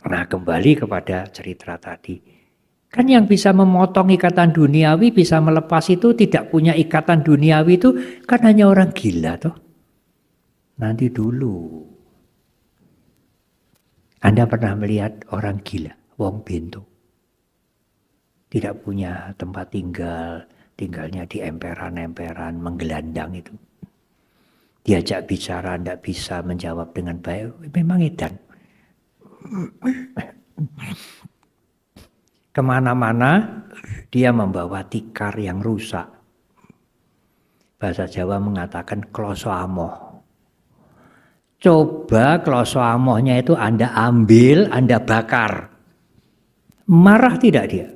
Nah, kembali kepada cerita tadi. Kan yang bisa memotong ikatan duniawi, bisa melepas itu, tidak punya ikatan duniawi itu kan hanya orang gila toh. Nanti dulu. Anda pernah melihat orang gila, wong bento. Tidak punya tempat tinggal, tinggalnya di emperan-emperan, menggelandang itu. Diajak bicara tidak bisa menjawab dengan baik, memang edan. Kemana-mana dia membawa tikar yang rusak. Bahasa Jawa mengatakan kloso amoh. Coba kloso amohnya itu Anda ambil, Anda bakar. Marah tidak dia?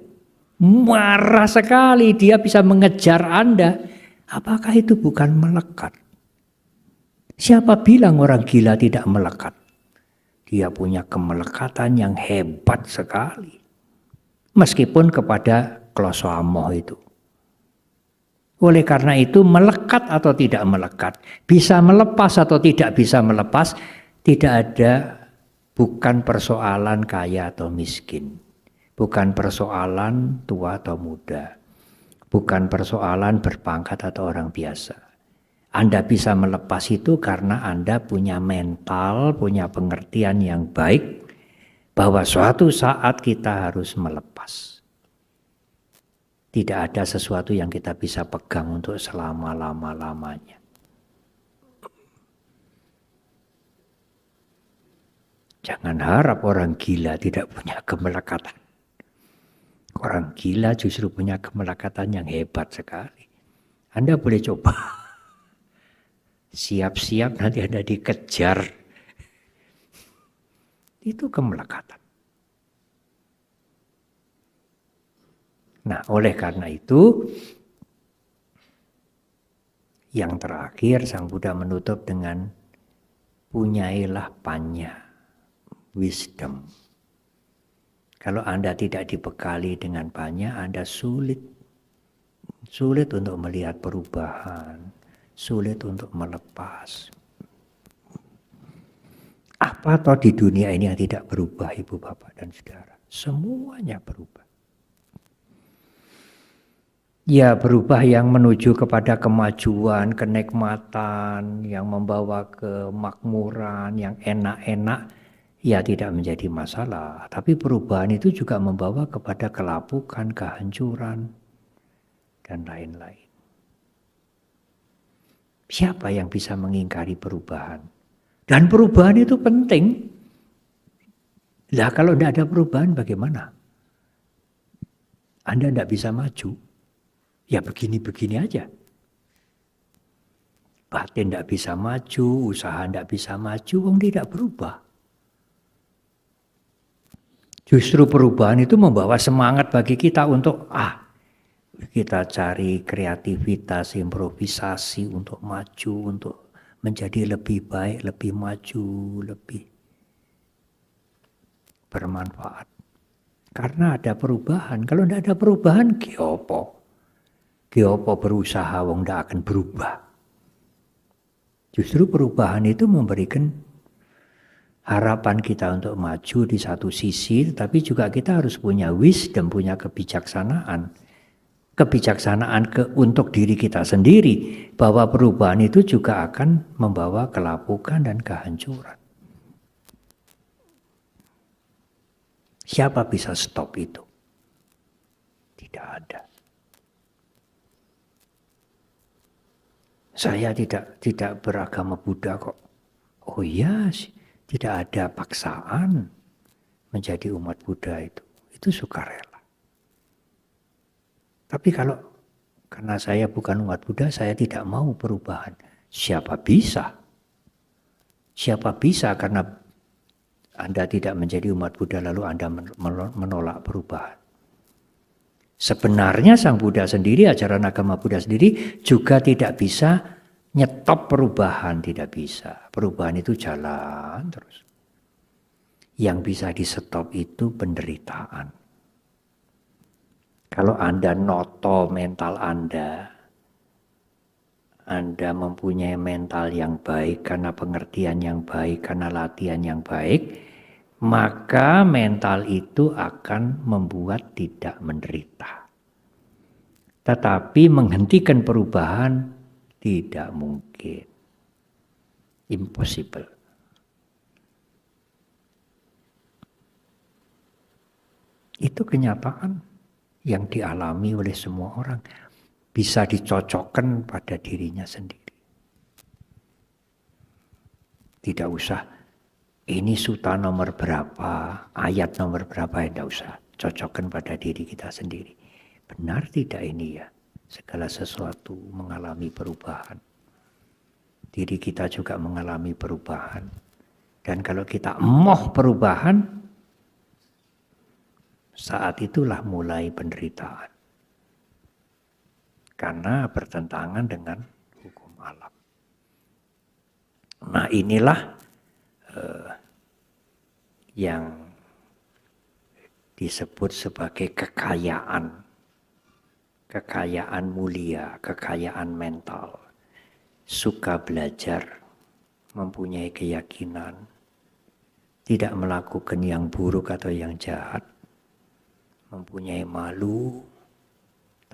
Marah sekali, dia bisa mengejar Anda. Apakah itu bukan melekat? Siapa bilang orang gila tidak melekat? Dia punya kemelekatan yang hebat sekali. Meskipun kepada kloso amoh itu. Oleh karena itu melekat atau tidak melekat, bisa melepas atau tidak bisa melepas, tidak ada, bukan persoalan kaya atau miskin. Bukan persoalan tua atau muda. Bukan persoalan berpangkat atau orang biasa. Anda bisa melepas itu karena Anda punya mental, punya pengertian yang baik bahwa suatu saat kita harus melepas. Tidak ada sesuatu yang kita bisa pegang untuk selama-lama-lamanya. Jangan harap orang gila tidak punya kemelekatan. Orang gila justru punya kemelekatan yang hebat sekali. Anda boleh coba. Siap-siap nanti Anda dikejar. Itu kemelekatan. Nah, oleh karena itu, yang terakhir Sang Buddha menutup dengan punyailah panya, wisdom. Kalau Anda tidak dibekali dengan panya, Anda sulit untuk melihat perubahan, sulit untuk melepas. Apa toh di dunia ini yang tidak berubah, Ibu, Bapak, dan Saudara? Semuanya berubah. Ya, berubah yang menuju kepada kemajuan, kenikmatan, yang membawa kemakmuran, yang enak-enak, ya tidak menjadi masalah. Tapi perubahan itu juga membawa kepada kelapukan, kehancuran, dan lain-lain. Siapa yang bisa mengingkari perubahan? Dan perubahan itu penting. Lah kalau tidak ada perubahan bagaimana? Anda tidak bisa maju. Ya begini-begini aja. Batin tidak bisa maju, usaha tidak bisa maju, wong tidak berubah. Justru perubahan itu membawa semangat bagi kita untuk kita cari kreativitas, improvisasi untuk maju, untuk menjadi lebih baik, lebih maju, lebih bermanfaat. Karena ada perubahan. Kalau tidak ada perubahan, giopo berusaha, wong tidak akan berubah. Justru perubahan itu memberikan harapan kita untuk maju di satu sisi, tetapi juga kita harus punya wisdom, punya kebijaksanaan. Untuk diri kita sendiri, bahwa perubahan itu juga akan membawa kelapukan dan kehancuran. Siapa bisa stop itu? Tidak ada. Saya tidak beragama Buddha kok. Oh iya, tidak ada paksaan menjadi umat Buddha itu. Itu sukarela. Tapi karena saya bukan umat Buddha, saya tidak mau perubahan. Siapa bisa? Siapa bisa karena Anda tidak menjadi umat Buddha lalu Anda menolak perubahan. Sebenarnya Sang Buddha sendiri, ajaran agama Buddha sendiri juga tidak bisa nyetop perubahan, tidak bisa. Perubahan itu jalan terus. Yang bisa di-stop itu penderitaan. Kalau Anda noto mental Anda mempunyai mental yang baik karena pengertian yang baik, karena latihan yang baik, maka mental itu akan membuat tidak menderita. Tetapi menghentikan perubahan tidak mungkin. Impossible. Itu kenyataan yang dialami oleh semua orang. Bisa dicocokkan pada dirinya sendiri. Tidak usah, ini suta nomor berapa, ayat nomor berapa, tidak usah. Cocokkan pada diri kita sendiri. Benar tidak ini ya? Segala sesuatu mengalami perubahan. Diri kita juga mengalami perubahan. Dan kalau kita emoh perubahan, saat itulah mulai penderitaan. Karena bertentangan dengan hukum alam. Nah inilah yang disebut sebagai kekayaan mulia, kekayaan mental. Suka belajar, mempunyai keyakinan, tidak melakukan yang buruk atau yang jahat, mempunyai malu,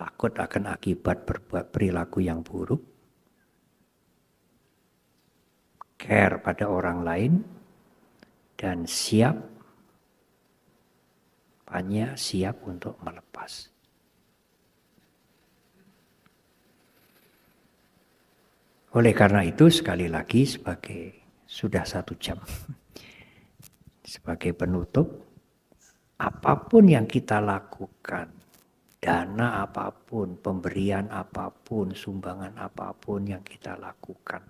takut akan akibat berbuat perilaku yang buruk, care pada orang lain, dan siap untuk melepas. Oleh karena itu, sekali lagi sudah 1 jam. Sebagai penutup, apapun yang kita lakukan, dana apapun, pemberian apapun, sumbangan apapun yang kita lakukan,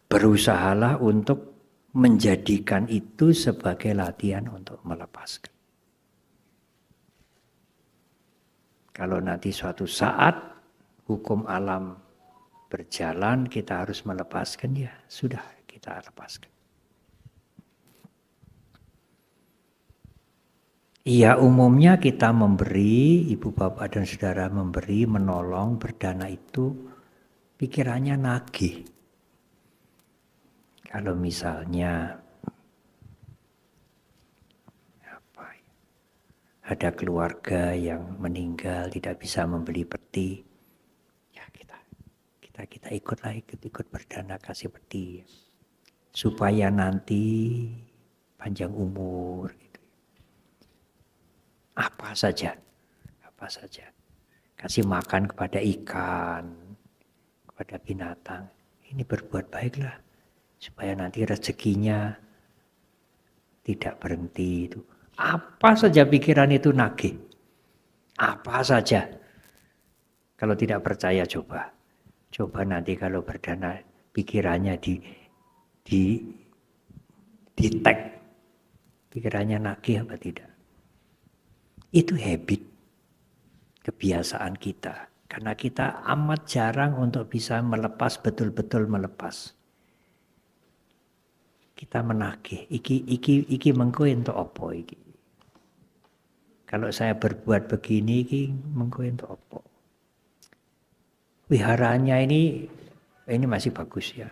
berusahalah untuk menjadikan itu sebagai latihan untuk melepaskan. Kalau nanti suatu saat hukum alam berjalan, kita harus melepaskan, ya sudah, kita lepaskan. Iya, umumnya kita memberi, ibu bapak dan saudara memberi, menolong, berdana itu pikirannya nagih. Kalau misalnya ada keluarga yang meninggal tidak bisa membeli peti, ya kita ikut berdana kasih peti supaya nanti panjang umur. Apa saja, kasih makan kepada ikan, kepada binatang. Ini berbuat baiklah supaya nanti rezekinya tidak berhenti itu. Apa saja pikiran itu nagih, apa saja. Kalau tidak percaya coba nanti kalau berdana pikirannya di tag, pikirannya nagih apa tidak. Itu habit, kebiasaan kita. Karena kita amat jarang untuk bisa melepas, betul-betul melepas. Kita menagih, iki mengko entuk apa iki. Kalau saya berbuat begini, iki mengko entuk apa. Wiharanya ini masih bagus ya.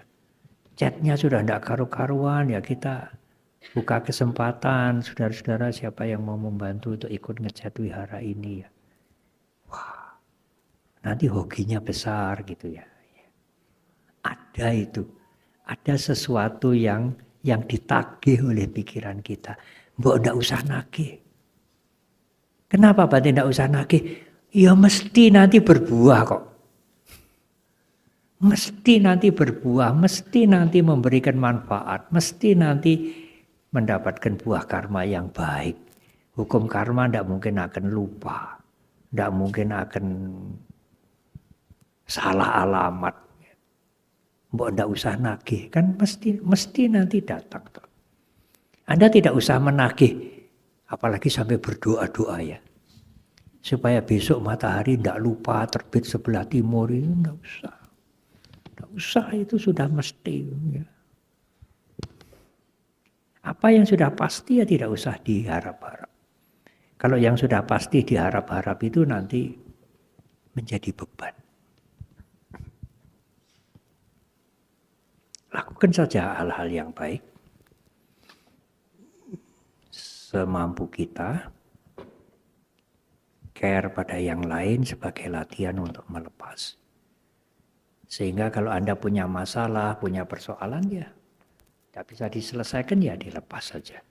Catnya sudah tidak karu-karuan, ya kita buka kesempatan, saudara-saudara siapa yang mau membantu untuk ikut ngecat wihara ini ya. Wah, nanti hokinya besar gitu ya. Ada itu, ada sesuatu yang ditagih oleh pikiran kita. Mbok ndak usah nagih. Kenapa Pak tidak usah nagih? Ya mesti nanti berbuah kok. Mesti nanti berbuah, mesti nanti memberikan manfaat, mesti nanti mendapatkan buah karma yang baik. Hukum karma tidak mungkin akan lupa, tidak mungkin akan salah alamat. Mbok tidak usah nagih, kan mesti nanti datang. Anda tidak usah menagih, apalagi sampai berdoa-doa ya. Supaya besok matahari tidak lupa terbit sebelah timur, itu tidak usah. Tidak usah, itu sudah mesti. Ya. Apa yang sudah pasti ya tidak usah diharap-harap. Kalau yang sudah pasti diharap-harap itu nanti menjadi beban. Lakukan saja hal-hal yang baik. Semampu kita. Care pada yang lain sebagai latihan untuk melepas. Sehingga kalau Anda punya masalah, punya persoalan ya tidak bisa diselesaikan ya dilepas saja.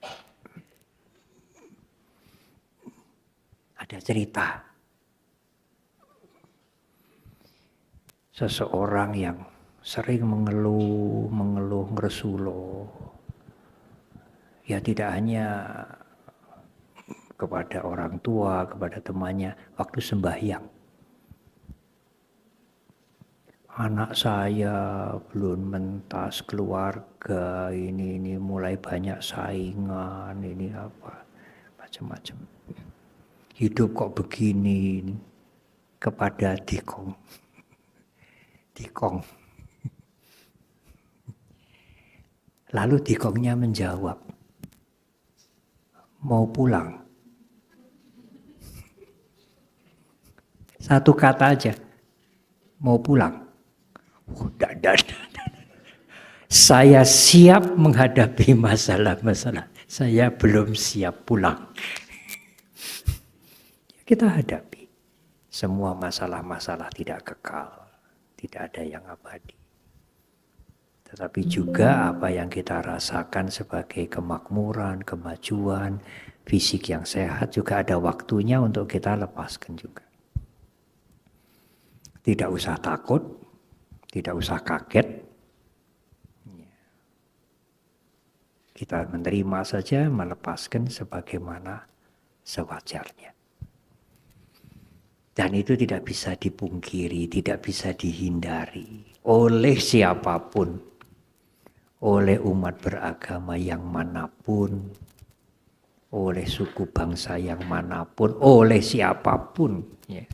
Ada cerita. Seseorang yang sering mengeluh ngeresuloh. Ya tidak hanya kepada orang tua, kepada temannya waktu sembahyang. Anak saya belum mentas, keluarga ini mulai banyak saingan, ini apa macam-macam. Hidup kok begini ini. Kepada Dikong. Lalu Dikongnya menjawab, mau pulang. Satu kata aja, mau pulang. Saya siap menghadapi masalah-masalah. Saya belum siap pulang. Kita hadapi. Semua masalah-masalah tidak kekal, tidak ada yang abadi. Tetapi juga apa yang kita rasakan sebagai kemakmuran, kemajuan, fisik yang sehat juga ada waktunya untuk kita lepaskan juga. Tidak usah takut, tidak usah kaget. Kita menerima saja, melepaskan sebagaimana sewajarnya. Dan itu tidak bisa dipungkiri, tidak bisa dihindari oleh siapapun, oleh umat beragama yang manapun, oleh suku bangsa yang manapun, oleh siapapun. Ya.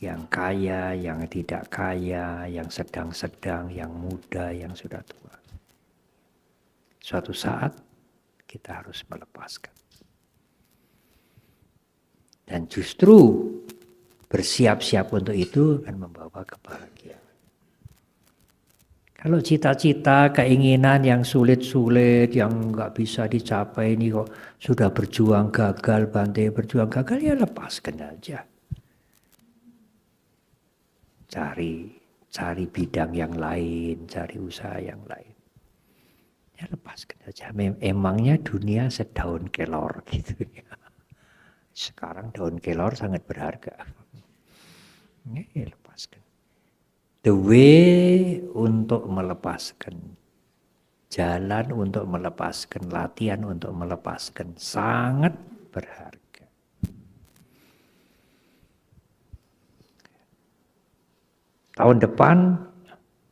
Yang kaya, yang tidak kaya, yang sedang-sedang, yang muda, yang sudah tua. Suatu saat kita harus melepaskan. Dan justru bersiap-siap untuk itu akan membawa kebahagiaan. Kalau cita-cita, keinginan yang sulit-sulit, yang nggak bisa dicapai ini kok sudah berjuang gagal, Bante berjuang gagal, ya lepaskan aja. Cari bidang yang lain, cari usaha yang lain. Ya lepaskan aja. Emangnya dunia sedaun kelor gitu ya. Sekarang daun kelor sangat berharga. Ya lepaskan. The way untuk melepaskan, jalan untuk melepaskan, latihan untuk melepaskan sangat berharga. Tahun depan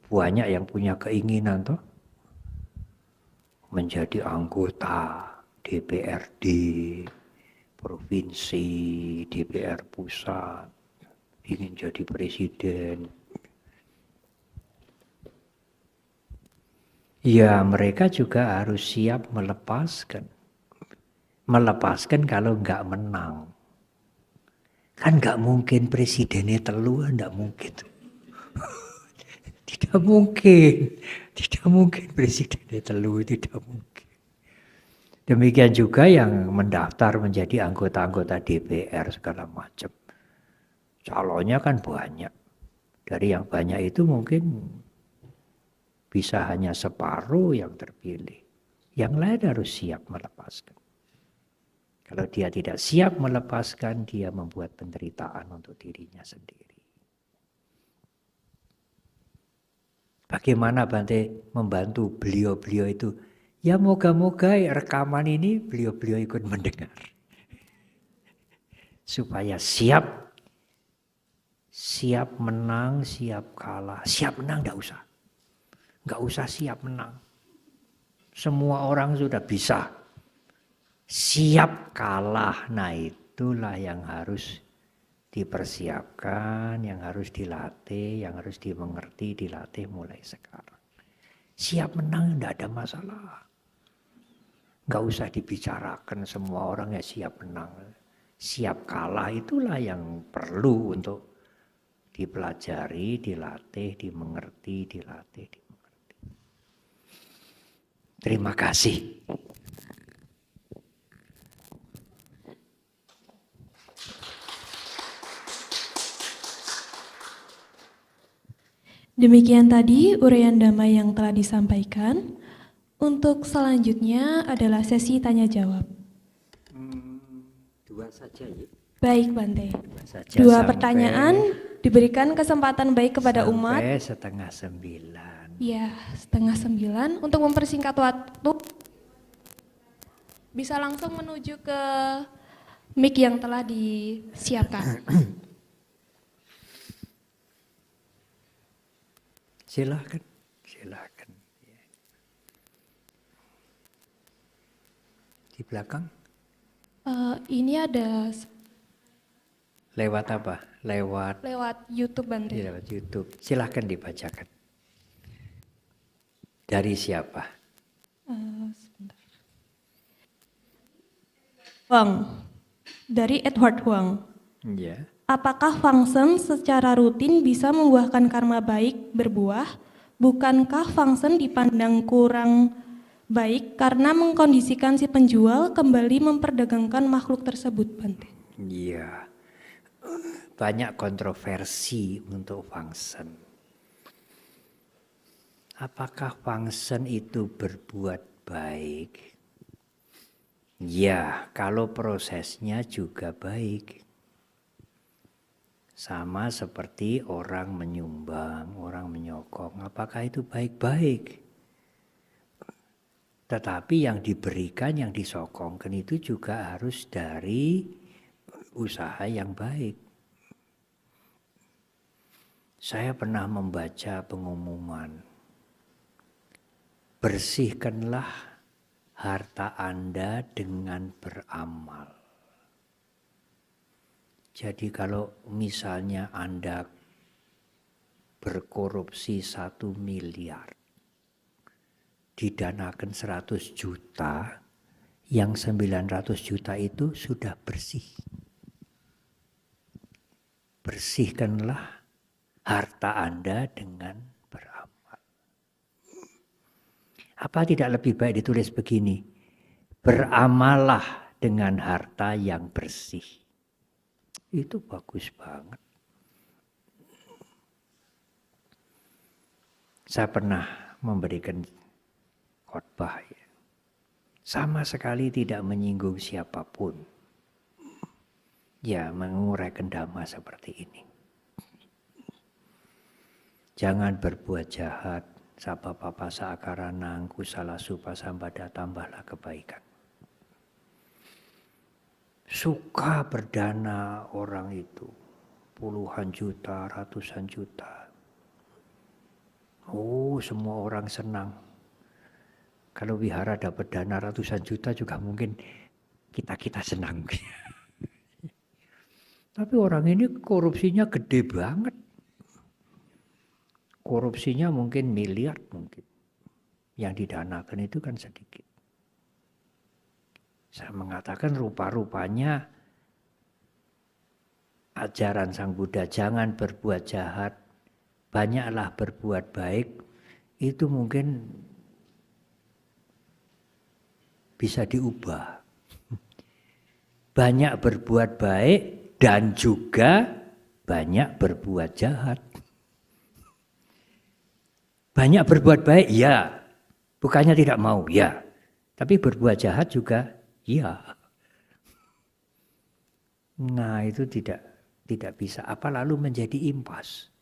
banyak yang punya keinginan toh menjadi anggota DPRD provinsi, DPR pusat, ingin jadi presiden. Ya mereka juga harus siap melepaskan. Melepaskan kalau nggak menang. Kan nggak mungkin presidennya telu, nggak mungkin. Tidak mungkin presidennya telu, tidak mungkin. Demikian juga yang mendaftar menjadi anggota-anggota DPR segala macam. Calonnya kan banyak. Dari yang banyak itu mungkin bisa hanya separuh yang terpilih. Yang lain harus siap melepaskan. Kalau dia tidak siap melepaskan, dia membuat penderitaan untuk dirinya sendiri. Bagaimana Bante membantu beliau-beliau itu? Ya moga-moga rekaman ini beliau-beliau ikut mendengar. Supaya siap menang, siap kalah. Siap menang enggak usah. Enggak usah siap menang. Semua orang sudah bisa. Siap kalah, nah itulah yang harus dipersiapkan, yang harus dilatih, yang harus dimengerti, dilatih mulai sekarang. Siap menang enggak ada masalah. Enggak usah dibicarakan, semua orang ya siap menang. Siap kalah itulah yang perlu untuk dipelajari, dilatih, dimengerti, dilatih, dimengerti. Terima kasih. Demikian tadi uraian damai yang telah disampaikan. Untuk selanjutnya adalah sesi tanya jawab. Dua saja ya. Baik Bante. Dua pertanyaan diberikan kesempatan baik kepada umat. Sampai 8:30. Ya, 8:30. Untuk mempersingkat waktu, bisa langsung menuju ke mic yang telah disiapkan. Silakan. Di belakang? Ini ada lewat apa? Lewat YouTube Bante. Lewat YouTube. Silakan dibacakan. Dari siapa? Sebentar. Huang. Dari Edward Huang. Ya. Apakah Fangsen secara rutin bisa membuahkan karma baik berbuah? Bukankah Fangsen dipandang kurang baik karena mengkondisikan si penjual kembali memperdagangkan makhluk tersebut, Bante? Iya, banyak kontroversi untuk Fangsen. Apakah Fangsen itu berbuat baik? Ya, kalau prosesnya juga baik. Sama seperti orang menyumbang, orang menyokong. Apakah itu baik-baik? Tetapi yang diberikan, yang disokongkan itu juga harus dari usaha yang baik. Saya pernah membaca pengumuman, bersihkanlah harta Anda dengan beramal. Jadi kalau misalnya Anda berkorupsi 1 miliar, didanakan 100 juta, yang 900 juta itu sudah bersih. Bersihkanlah harta Anda dengan beramal. Apa tidak lebih baik ditulis begini? Beramallah dengan harta yang bersih. Itu bagus banget. Saya pernah memberikan khotbah, ya. Sama sekali tidak menyinggung siapapun. Ya, menguraikan dhamma seperti ini. Jangan berbuat jahat, sabapapa saakaranang, kusala supa sambada, tambahlah kebaikan. Suka berdana orang itu, puluhan juta, ratusan juta. Oh, semua orang senang. Kalau wihara dapat dana ratusan juta juga mungkin kita senang. Tapi orang ini korupsinya gede banget. Korupsinya mungkin miliar mungkin. Yang didanakan itu kan sedikit. Saya mengatakan rupa-rupanya ajaran Sang Buddha jangan berbuat jahat, banyaklah berbuat baik, itu mungkin bisa diubah. Banyak berbuat baik dan juga banyak berbuat jahat. Banyak berbuat baik, ya. Bukannya tidak mau, ya. Tapi berbuat jahat juga, ya. Nah, itu tidak bisa. Apa lalu menjadi impas.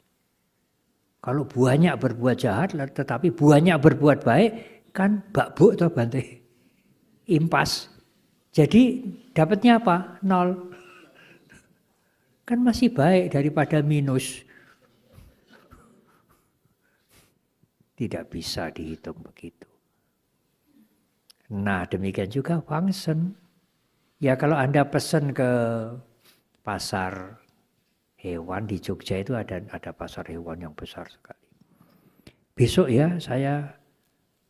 Kalau banyak berbuat jahat, tetapi banyak berbuat baik, kan bakbuk atau Bante? Impas. Jadi dapatnya apa? 0. Kan masih baik daripada minus. Tidak bisa dihitung begitu. Nah, demikian juga Fangsen. Ya, kalau Anda pesan ke pasar hewan di Jogja itu ada pasar hewan yang besar sekali. Besok ya saya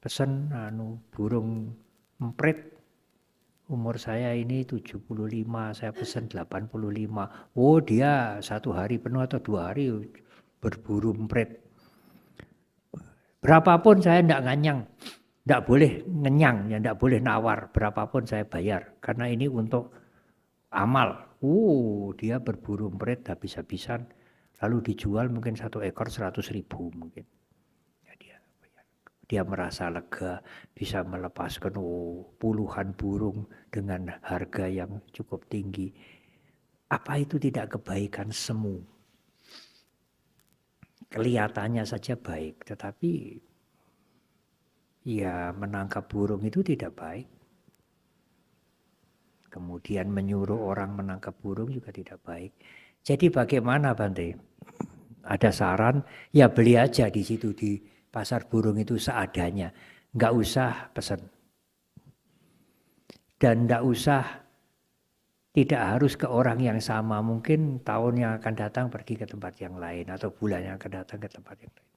pesan burung emprit. Umur saya ini 75, saya pesan 85. Oh, dia 1 hari penuh atau 2 hari berburu emprit. Berapapun saya tidak nganyang, tidak boleh ngenyang, ya tidak boleh nawar. Berapapun saya bayar, karena ini untuk amal. Dia berburu emprit habis-habisan, lalu dijual mungkin 1 ekor 100.000 mungkin. Ya, dia merasa lega, bisa melepaskan puluhan burung dengan harga yang cukup tinggi. Apa itu tidak kebaikan semu? Kelihatannya saja baik, tetapi ya menangkap burung itu tidak baik. Kemudian menyuruh orang menangkap burung juga tidak baik. Jadi bagaimana Bante? Ada saran, ya beli aja di situ di pasar burung itu seadanya. Nggak usah pesan. Dan nggak usah, tidak harus ke orang yang sama. Mungkin tahun yang akan datang pergi ke tempat yang lain. Atau bulan yang akan datang ke tempat yang lain.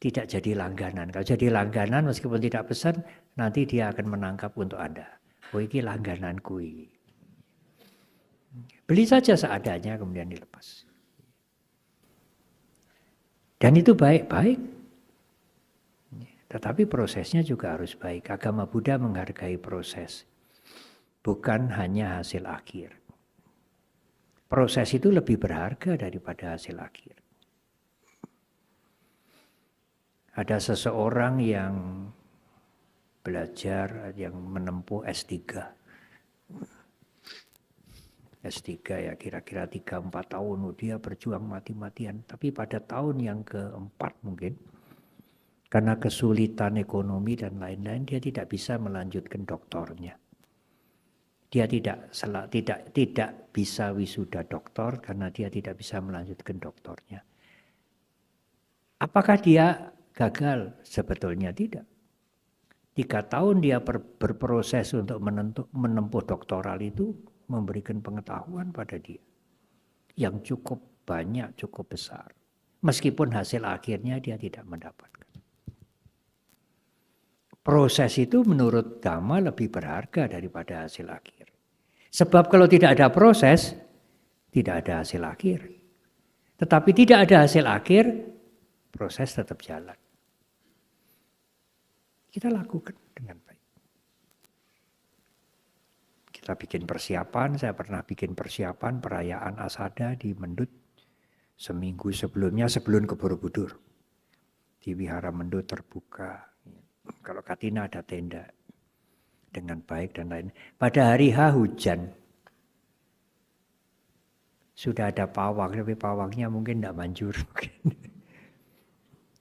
Tidak jadi langganan. Kalau jadi langganan meskipun tidak pesan, nanti dia akan menangkap untuk Anda. Oh, ini langgananku ini. Beli saja seadanya kemudian dilepas. Dan itu baik-baik. Tetapi prosesnya juga harus baik. Agama Buddha menghargai proses. Bukan hanya hasil akhir. Proses itu lebih berharga daripada hasil akhir. Ada seseorang yang belajar, yang menempuh S3. S3 ya kira-kira 3-4 tahun, dia berjuang mati-matian. Tapi pada tahun yang keempat mungkin, karena kesulitan ekonomi dan lain-lain, dia tidak bisa melanjutkan doktornya. Dia tidak bisa wisuda doktor karena dia tidak bisa melanjutkan doktornya. Apakah dia gagal? Sebetulnya tidak. 3 tahun dia berproses untuk menempuh doktoral itu memberikan pengetahuan pada dia yang cukup banyak, cukup besar. Meskipun hasil akhirnya dia tidak mendapatkan. Proses itu menurut Dhamma lebih berharga daripada hasil akhir. Sebab kalau tidak ada proses, tidak ada hasil akhir. Tetapi tidak ada hasil akhir, proses tetap jalan. Kita lakukan dengan baik. Kita bikin persiapan, saya pernah bikin persiapan perayaan Asada di Mendut seminggu sebelumnya, sebelum ke Borobudur. Di Wihara Mendut terbuka. Kalau Katina ada tenda dengan baik dan lain. Pada hari H hujan. Sudah ada pawang, tapi pawangnya mungkin tidak manjur.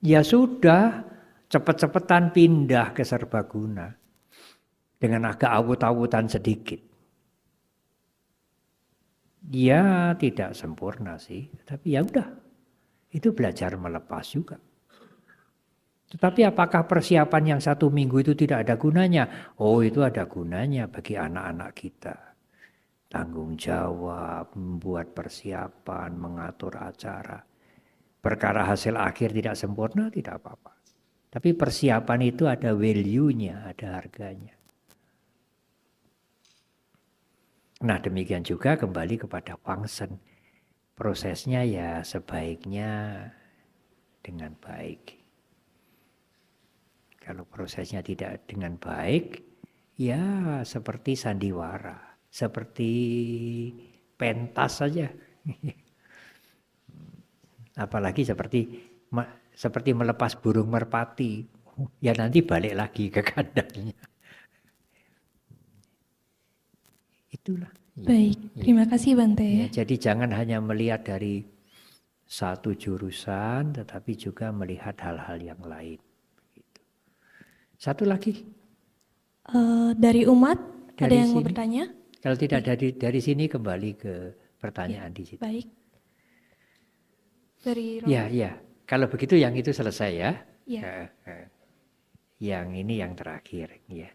Ya sudah, cepet-cepetan pindah ke Serbaguna. Dengan agak awut-awutan sedikit. Ya tidak sempurna sih, tapi ya udah. Itu belajar melepas juga. Tetapi apakah persiapan yang 1 minggu itu tidak ada gunanya? Oh, itu ada gunanya bagi anak-anak kita. Tanggung jawab, membuat persiapan, mengatur acara. Perkara hasil akhir tidak sempurna, tidak apa-apa. Tapi persiapan itu ada value-nya, ada harganya. Nah, demikian juga kembali kepada Wangsen. Prosesnya ya sebaiknya dengan baik. Kalau prosesnya tidak dengan baik, ya seperti sandiwara, seperti pentas saja. Apalagi seperti melepas burung merpati, ya nanti balik lagi ke kandangnya. Itulah. Baik, terima kasih Bante. Ya, jadi jangan hanya melihat dari satu jurusan, tetapi juga melihat hal-hal yang lain. Satu lagi. Dari umat, ada Dari yang mau sini. bertanya? Kalau tidak dari sini kembali ke pertanyaan di situ. Baik. Dari Ya. Kalau begitu yang itu selesai ya. Ya. Yang ini yang terakhir. Ya.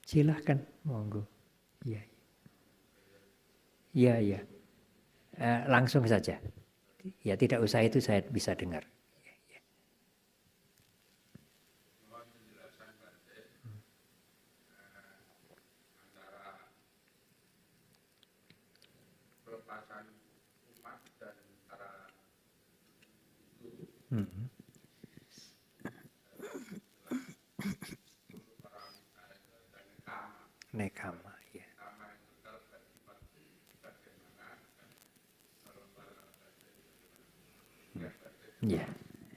Silahkan, monggo. Ya. Langsung saja. Ya tidak usah itu saya bisa dengar. Nekama, ya.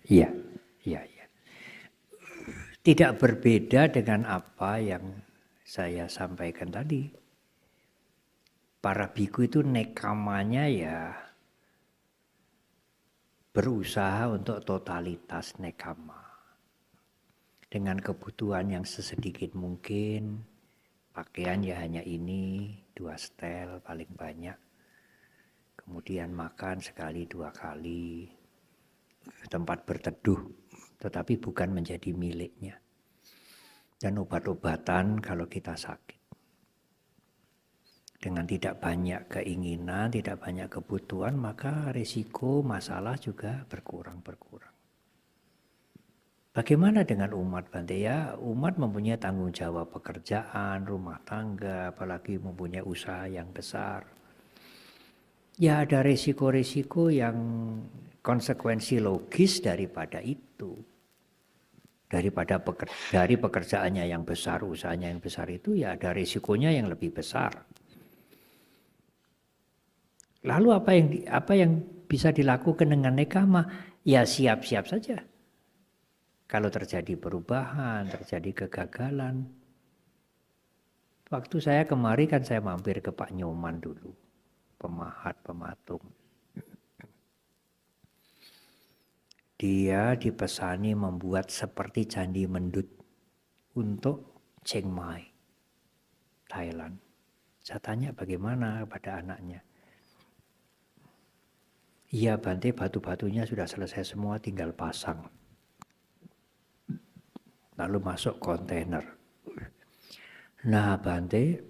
Iya. Tidak berbeda dengan apa yang saya sampaikan tadi. Para biku itu nekamanya ya berusaha untuk totalitas nekama. Dengan kebutuhan yang sesedikit mungkin, pakaian ya hanya ini, 2 setel paling banyak. Kemudian makan sekali 2 kali. Tempat berteduh, tetapi bukan menjadi miliknya. Dan obat-obatan kalau kita sakit. Dengan tidak banyak keinginan, tidak banyak kebutuhan, maka risiko masalah juga berkurang. Bagaimana dengan umat Bante? Ya, umat mempunyai tanggung jawab pekerjaan, rumah tangga, apalagi mempunyai usaha yang besar. Ya ada risiko-risiko yang konsekuensi logis daripada itu. dari pekerjaannya yang besar, usahanya yang besar itu ya ada risikonya yang lebih besar. Lalu apa yang bisa dilakukan dengan nekama? Ya siap-siap saja. Kalau terjadi perubahan, terjadi kegagalan. Waktu saya kemari kan saya mampir ke Pak Nyoman dulu, pemahat, pematung. Dia dipesani membuat seperti Candi Mendut untuk Chiang Mai, Thailand. Saya tanya bagaimana kepada anaknya. Iya Bante, batu-batunya sudah selesai semua, tinggal pasang. Lalu masuk kontainer. Nah Bante,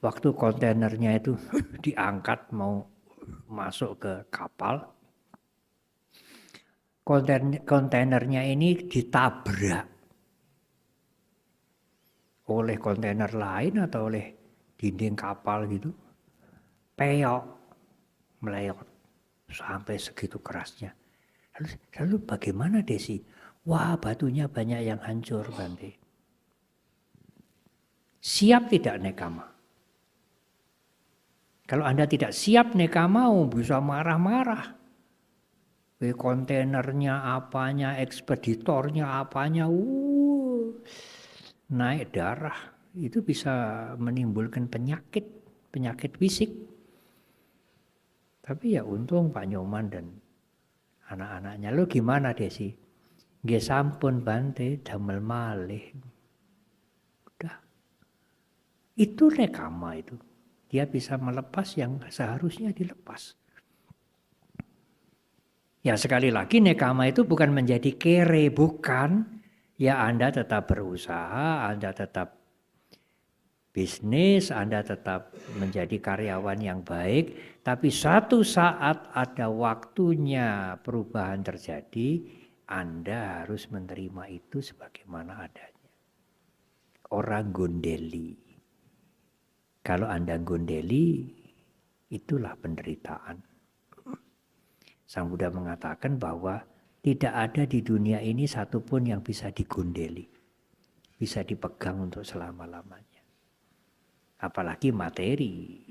waktu kontainernya itu diangkat mau masuk ke kapal, kontainernya ini ditabrak oleh kontainer lain atau oleh dinding kapal gitu, peyok, meleot sampai segitu kerasnya. Lalu bagaimana Desi? Wah batunya banyak yang hancur Bante. Siap tidak nekama? Kalau Anda tidak siap nekama, bisa marah-marah. Kontainernya apanya, ekspeditornya apanya, naik darah. Itu bisa menimbulkan penyakit fisik. Tapi ya untung Pak Nyoman dan anak-anaknya. Lo gimana Desi? Nggih sampun Bante damel malih. Udah. Itu nekama itu. Dia bisa melepas yang seharusnya dilepas. Ya sekali lagi nekama itu bukan menjadi kere, bukan. Ya Anda tetap berusaha, Anda tetap bisnis, Anda tetap menjadi karyawan yang baik. Tapi suatu saat ada waktunya perubahan terjadi, Anda harus menerima itu sebagaimana adanya. Orang gondeli. Kalau Anda gondeli, itulah penderitaan. Sang Buddha mengatakan bahwa tidak ada di dunia ini satupun yang bisa digondeli. Bisa dipegang untuk selama-lamanya. Apalagi materi.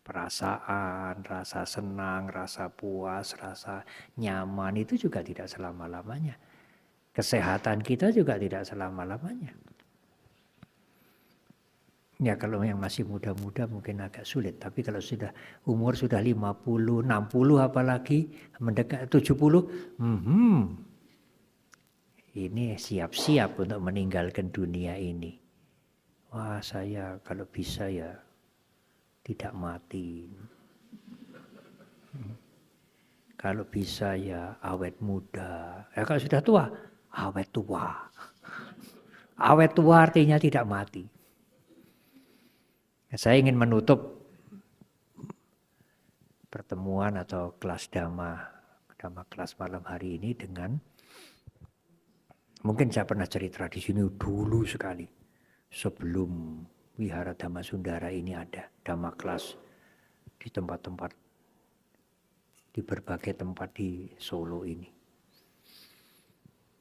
Perasaan, rasa senang, rasa puas, rasa nyaman itu juga tidak selama-lamanya. Kesehatan kita juga tidak selama-lamanya. Ya kalau yang masih muda-muda mungkin agak sulit. Tapi kalau umur sudah 50, 60 apalagi mendekat 70. Ini siap-siap untuk meninggalkan dunia ini. Wah saya kalau bisa ya tidak mati. Kalau bisa ya awet muda. Kalau sudah tua, awet tua. Awet tua artinya tidak mati. Saya ingin menutup pertemuan atau kelas Dhamma kelas malam hari ini dengan, mungkin saya pernah cerita di sini dulu sekali, sebelum Wihara Dhamma Sundara ini ada Dhamma kelas di tempat-tempat, di berbagai tempat di Solo ini.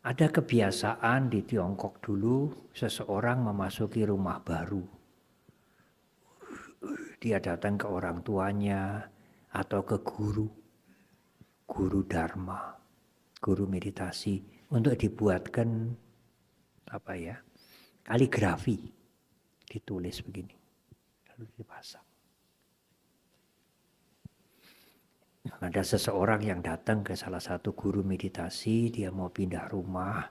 Ada kebiasaan di Tiongkok dulu, seseorang memasuki rumah baru. Dia datang ke orang tuanya atau ke guru dharma, guru meditasi untuk dibuatkan kaligrafi, ditulis begini lalu dipasang. Ada seseorang yang datang ke salah satu guru meditasi, dia mau pindah rumah,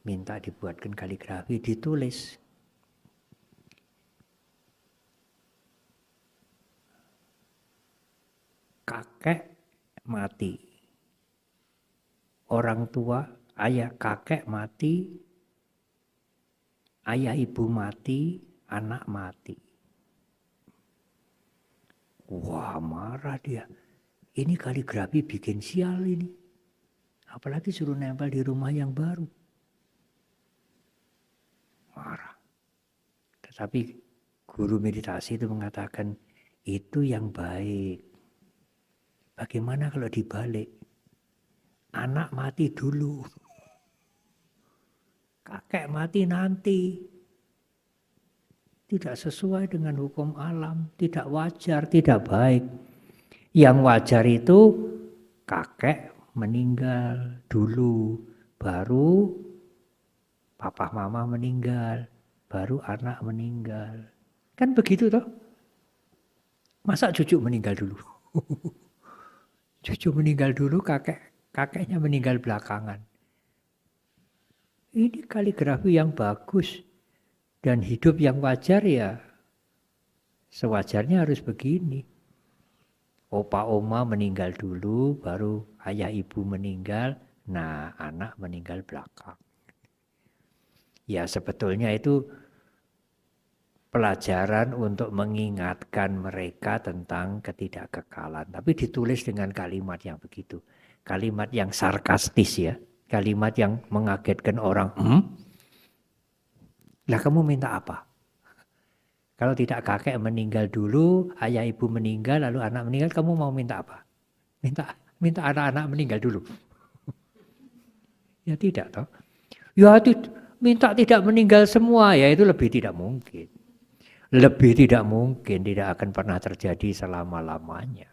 minta dibuatkan kaligrafi, ditulis. Kakek mati, orang tua, kakek mati, ayah ibu mati, anak mati. Wah marah dia, ini kaligrafi bikin sial ini. Apalagi suruh nempel di rumah yang baru. Marah. Tetapi guru meditasi itu mengatakan, itu yang baik. Bagaimana kalau dibalik? Anak mati dulu, kakek mati nanti. Tidak sesuai dengan hukum alam, tidak wajar, tidak baik. Yang wajar itu kakek meninggal dulu, baru papa mama meninggal, baru anak meninggal. Kan begitu toh? Masa cucu meninggal dulu? Cucu meninggal dulu, kakeknya meninggal belakangan. Ini kaligrafi yang bagus. Dan hidup yang wajar ya sewajarnya harus begini. Opa oma meninggal dulu, baru ayah ibu meninggal, nah anak meninggal belakang. Ya sebetulnya itu pelajaran untuk mengingatkan mereka tentang ketidakkekalan. Tapi ditulis dengan kalimat yang begitu. Kalimat yang sarkastis ya. Kalimat yang mengagetkan orang. Lah kamu minta apa? Kalau tidak kakek meninggal dulu, ayah ibu meninggal, lalu anak meninggal, kamu mau minta apa? Minta anak-anak meninggal dulu. Ya tidak toh. Ya minta tidak meninggal semua, ya itu lebih tidak mungkin. Lebih tidak mungkin, tidak akan pernah terjadi selama-lamanya.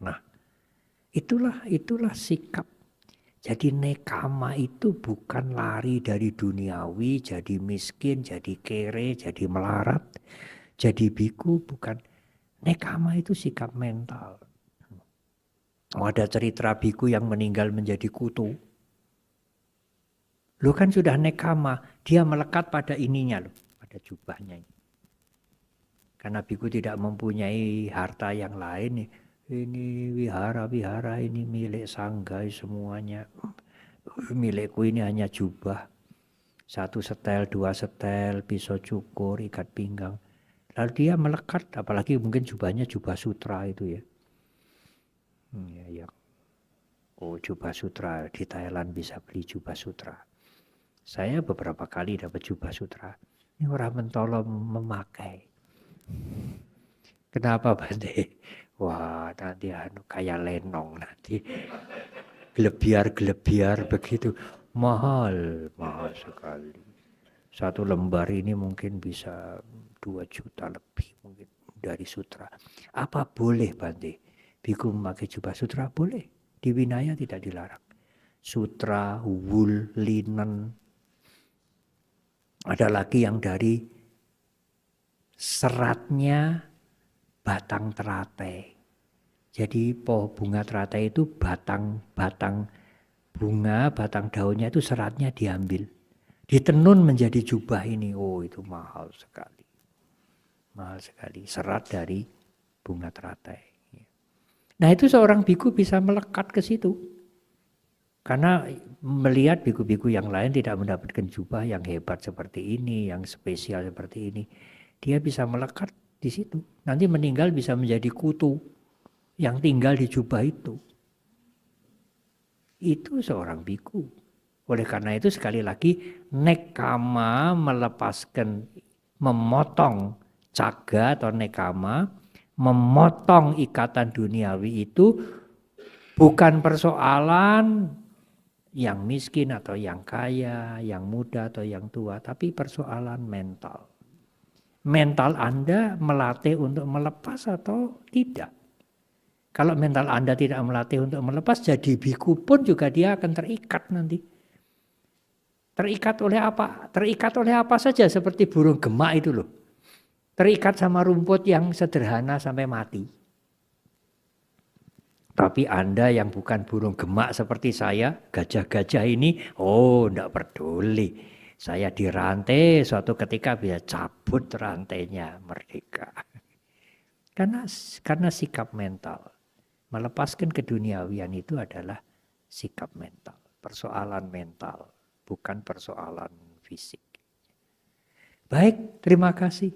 Nah, itulah sikap. Jadi nekama itu bukan lari dari duniawi, jadi miskin, jadi kere, jadi melarat, jadi biku, bukan. Nekama itu sikap mental. Ada cerita biku yang meninggal menjadi kutu. Lo kan sudah nekama, dia melekat pada ininya loh, pada jubahnya. Karena biku tidak mempunyai harta yang lain nih. Ini wihara ini milik sanggai semuanya. Milikku ini hanya jubah. 1 setel, 2 setel, pisau cukur, ikat pinggang. Lalu dia melekat, apalagi mungkin jubahnya jubah sutra itu ya. Ya. Oh jubah sutra, di Thailand bisa beli jubah sutra. Saya beberapa kali dapat jubah sutra. Ini orang mentolo memakai. Kenapa Bante? Wah nanti kayak lenong nanti. Gelebiar begitu. Mahal sekali. 1 lembar ini mungkin bisa 2 juta lebih mungkin dari sutra. Apa boleh Bante? Biku memakai jubah sutra boleh. Di Vinaya tidak dilarang. Sutra, wool, linen. Ada lagi yang dari seratnya batang teratai. Jadi pohon bunga teratai itu batang bunga, batang daunnya itu seratnya diambil. Ditenun menjadi jubah ini. Oh itu mahal sekali. Mahal sekali. Serat dari bunga teratai. Nah itu seorang biku bisa melekat ke situ. Karena melihat biku-biku yang lain tidak mendapatkan jubah yang hebat seperti ini, yang spesial seperti ini. Dia bisa melekat di situ. Nanti meninggal bisa menjadi kutu yang tinggal di jubah itu. Itu seorang biku. Oleh karena itu sekali lagi nekama melepaskan, memotong caga atau nekama, memotong ikatan duniawi itu bukan persoalan yang miskin atau yang kaya, yang muda atau yang tua, tapi persoalan mental. Mental Anda melatih untuk melepas atau tidak. Kalau mental Anda tidak melatih untuk melepas, jadi biku pun juga dia akan terikat nanti. Terikat oleh apa? Terikat oleh apa saja seperti burung gemak itu loh. Terikat sama rumput yang sederhana sampai mati. Tapi Anda yang bukan burung gemak seperti saya, gajah-gajah ini, oh enggak peduli. Saya dirantai, suatu ketika bisa cabut rantainya, merdeka. Karena sikap mental. Melepaskan keduniawian itu adalah sikap mental. Persoalan mental, bukan persoalan fisik. Baik, terima kasih.